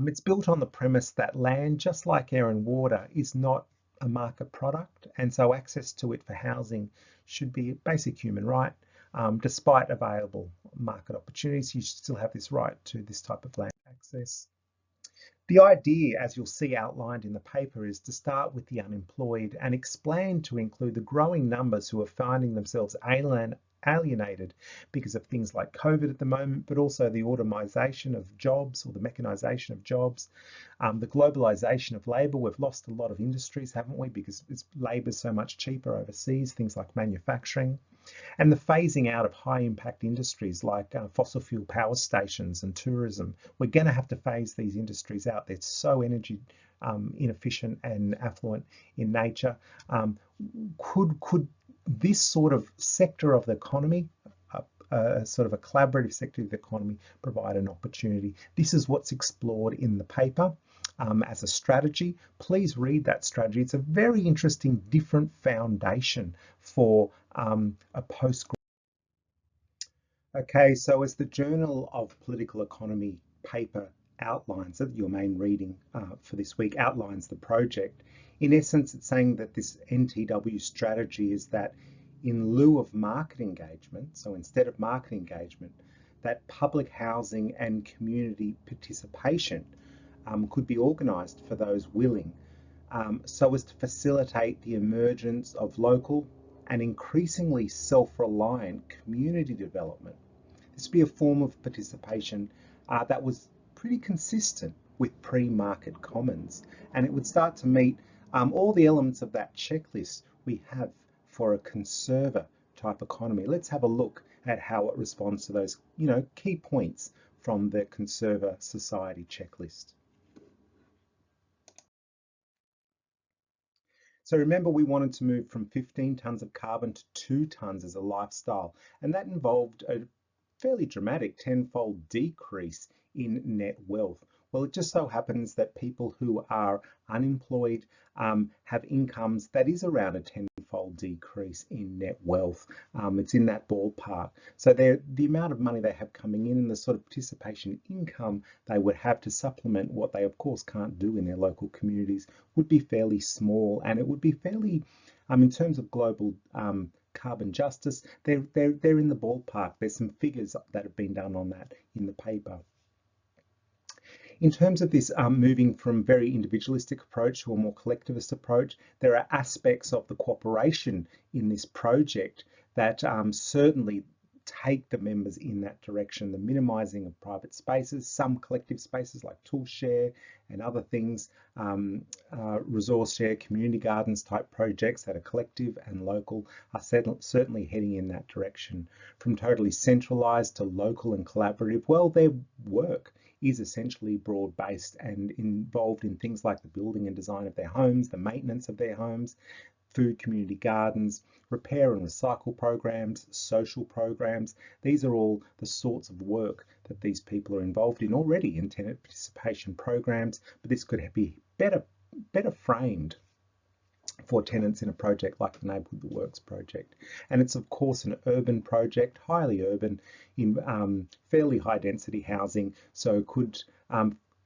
It's built on the premise that land, just like air and water, is not a market product, and so access to it for housing should be a basic human right. Despite available market opportunities, you still have this right to this type of land access. The idea, as you'll see outlined in the paper, is to start with the unemployed and expand to include the growing numbers who are finding themselves alienated because of things like COVID at the moment, but also the automation of jobs or the mechanization of jobs, the globalization of labor. We've lost a lot of industries, haven't we, because labor is so much cheaper overseas, things like manufacturing, and the phasing out of high impact industries like fossil fuel power stations and tourism. We're going to have to phase these industries out. They're so energy inefficient and affluent in nature. Could this sort of sector of the economy, sort of a collaborative sector of the economy, provide an opportunity? This is what's explored in the paper as a strategy. Please read that strategy. It's a very interesting, different foundation for a post. Okay, so as the Journal of Political Economy paper outlines it, your main reading for this week outlines the project. In essence, it's saying that this NTW strategy is that in lieu of market engagement, so instead of market engagement, that public housing and community participation could be organised for those willing, so as to facilitate the emergence of local and increasingly self-reliant community development. This would be a form of participation that was pretty consistent with pre-market commons, and it would start to meet all the elements of that checklist we have for a conserver type economy. Let's have a look at how it responds to those, key points from the Conserver Society checklist. So remember, we wanted to move from 15 tonnes of carbon to 2 tonnes as a lifestyle, and that involved a fairly dramatic tenfold decrease in net wealth. Well, it just so happens that people who are unemployed have incomes that is around a tenfold decrease in net wealth. It's in that ballpark. So the amount of money they have coming in and the sort of participation income they would have to supplement what they, of course, can't do in their local communities would be fairly small, and it would be fairly, in terms of global carbon justice, they're in the ballpark. There's some figures that have been done on that in the paper. In terms of this moving from very individualistic approach to a more collectivist approach, there are aspects of the cooperation in this project that certainly take the members in that direction. The minimising of private spaces, some collective spaces like tool share and other things, resource share, community gardens type projects that are collective and local are certainly heading in that direction. From totally centralised to local and collaborative, well, their work is essentially broad-based and involved in things like the building and design of their homes, the maintenance of their homes, food community gardens, repair and recycle programs, social programs. These are all the sorts of work that these people are involved in already in tenant participation programs, but this could be better framed for tenants in a project like the Neighbourhood That Works project. And it's of course an urban project, highly urban, in fairly high density housing, so could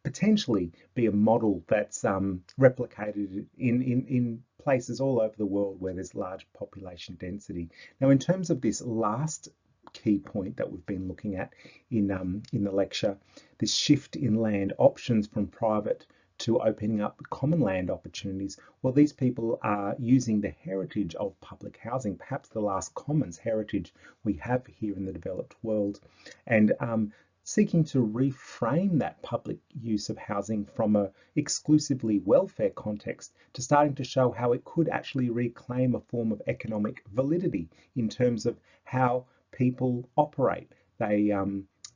potentially be a model that's replicated in places all over the world where there's large population density. Now, in terms of this last key point that we've been looking at in the lecture, this shift in land options from private to opening up common land opportunities, well, these people are using the heritage of public housing, perhaps the last commons heritage we have here in the developed world, and seeking to reframe that public use of housing from a exclusively welfare context to starting to show how it could actually reclaim a form of economic validity in terms of how people operate. They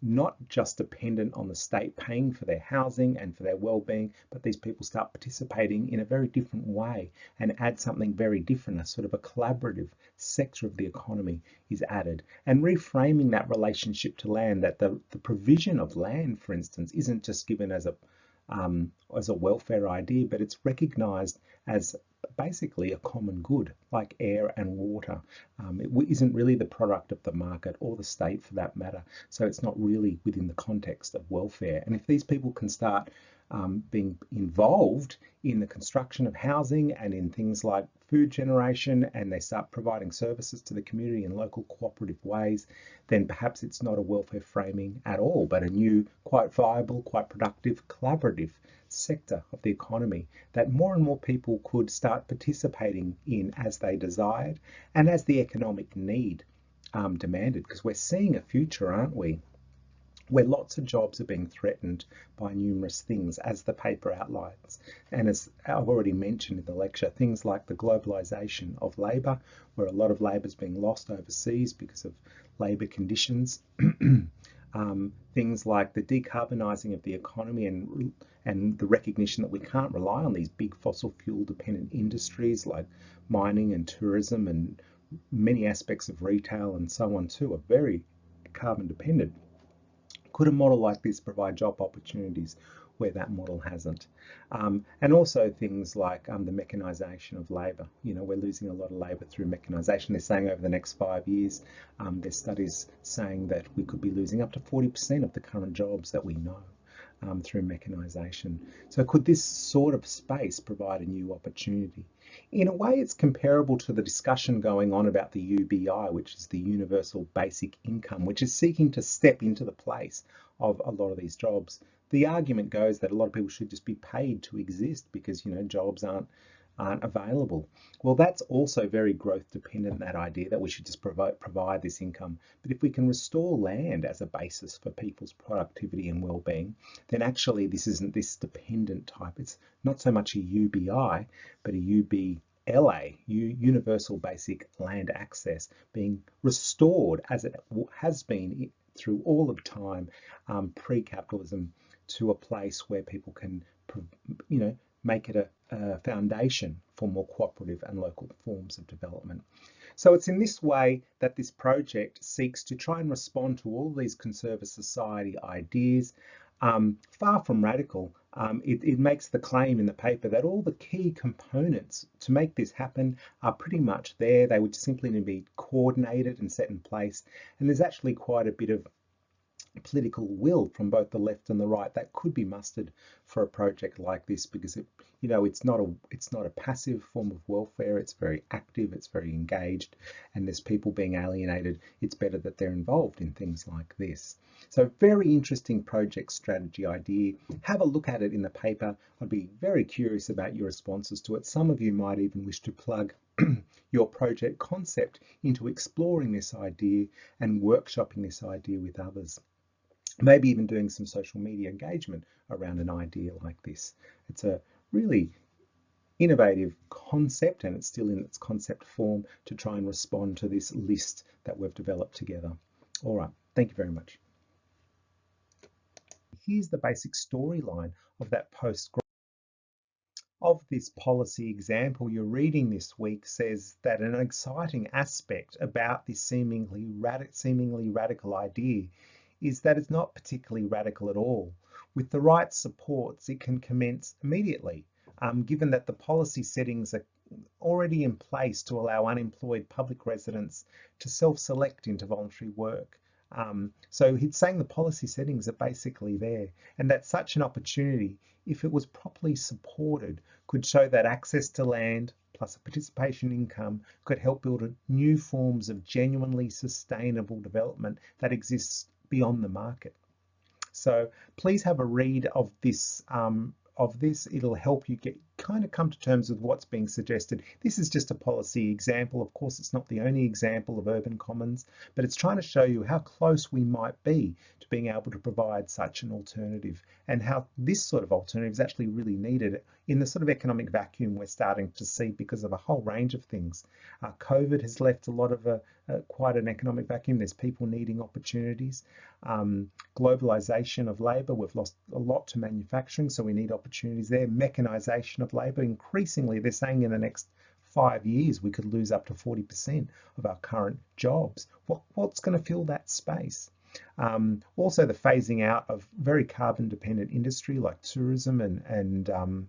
not just dependent on the state paying for their housing and for their well-being, but these people start participating in a very different way and add something very different. A sort of a collaborative sector of the economy is added, and reframing that relationship to land, that the provision of land, for instance, isn't just given as a welfare idea, but it's recognized as basically a common good like air and water. It isn't really the product of the market or the state for that matter, so it's not really within the context of welfare. And if these people can start being involved in the construction of housing and in things like food generation, and they start providing services to the community in local cooperative ways, then perhaps it's not a welfare framing at all, but a new, quite viable, quite productive, collaborative sector of the economy that more and more people could start participating in as they desired and as the economic need demanded. Because we're seeing a future, aren't we, where lots of jobs are being threatened by numerous things, as the paper outlines. And as I've already mentioned in the lecture, things like the globalisation of labour, where a lot of labour is being lost overseas because of labour conditions. Things like the decarbonising of the economy and the recognition that we can't rely on these big fossil fuel dependent industries like mining and tourism, and many aspects of retail and so on too are very carbon dependent. Could a model like this provide job opportunities where that model hasn't? And also things like the mechanisation of labour. We're losing a lot of labour through mechanisation. They're saying over the next 5 years, there's studies saying that we could be losing up to 40% of the current jobs that we know through mechanisation. So could this sort of space provide a new opportunity? In a way, it's comparable to the discussion going on about the UBI, which is the Universal Basic Income, which is seeking to step into the place of a lot of these jobs. The argument goes that a lot of people should just be paid to exist because, jobs aren't available. Well, that's also very growth dependent, that idea that we should just provide this income. But if we can restore land as a basis for people's productivity and well-being, then actually this isn't this dependent type. It's not so much a UBI, but a UBI LA, universal basic land access, being restored as it has been through all of time, pre-capitalism, to a place where people can, make it a foundation for more cooperative and local forms of development. So it's in this way that this project seeks to try and respond to all these Conserver Society ideas. Far from radical, it makes the claim in the paper that all the key components to make this happen are pretty much there. They would simply need to be coordinated and set in place. And there's actually quite a bit of political will from both the left and the right that could be mustered for a project like this, because it's not a passive form of welfare. It's very active, it's very engaged, and there's people being alienated. It's better that they're involved in things like this. So very interesting project strategy idea. Have a look at it in the paper. I'd be very curious about your responses to it. Some of you might even wish to plug your project concept into exploring this idea and workshopping this idea with others. Maybe even doing some social media engagement around an idea like this. It's a really innovative concept, and it's still in its concept form, to try and respond to this list that we've developed together. All right, thank you very much. Here's the basic storyline of that of this policy example you're reading this week. Says that an exciting aspect about this seemingly radical idea is that it's not particularly radical at all. With the right supports, it can commence immediately, given that the policy settings are already in place to allow unemployed public residents to self-select into voluntary work. So he's saying the policy settings are basically there, and that such an opportunity, if it was properly supported, could show that access to land plus a participation income could help build new forms of genuinely sustainable development that exists beyond the market. So please have a read of this. It'll help you come to terms with what's being suggested. This is just a policy example. Of course, it's not the only example of urban commons, but it's trying to show you how close we might be to being able to provide such an alternative, and how this sort of alternative is actually really needed in the sort of economic vacuum we're starting to see because of a whole range of things. COVID has left a lot of quite an economic vacuum. There's people needing opportunities. Globalization of labour, we've lost a lot to manufacturing, so we need opportunities there. Mechanisation of labour, increasingly they're saying in the next 5 years we could lose up to 40% of our current jobs. What's going to fill that space? Also the phasing out of very carbon dependent industry like tourism and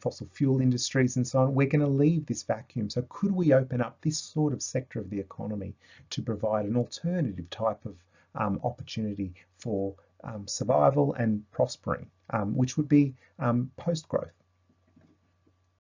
fossil fuel industries and so on. We're going to leave this vacuum. So could we open up this sort of sector of the economy to provide an alternative type of opportunity for survival and prospering, which would be post-growth?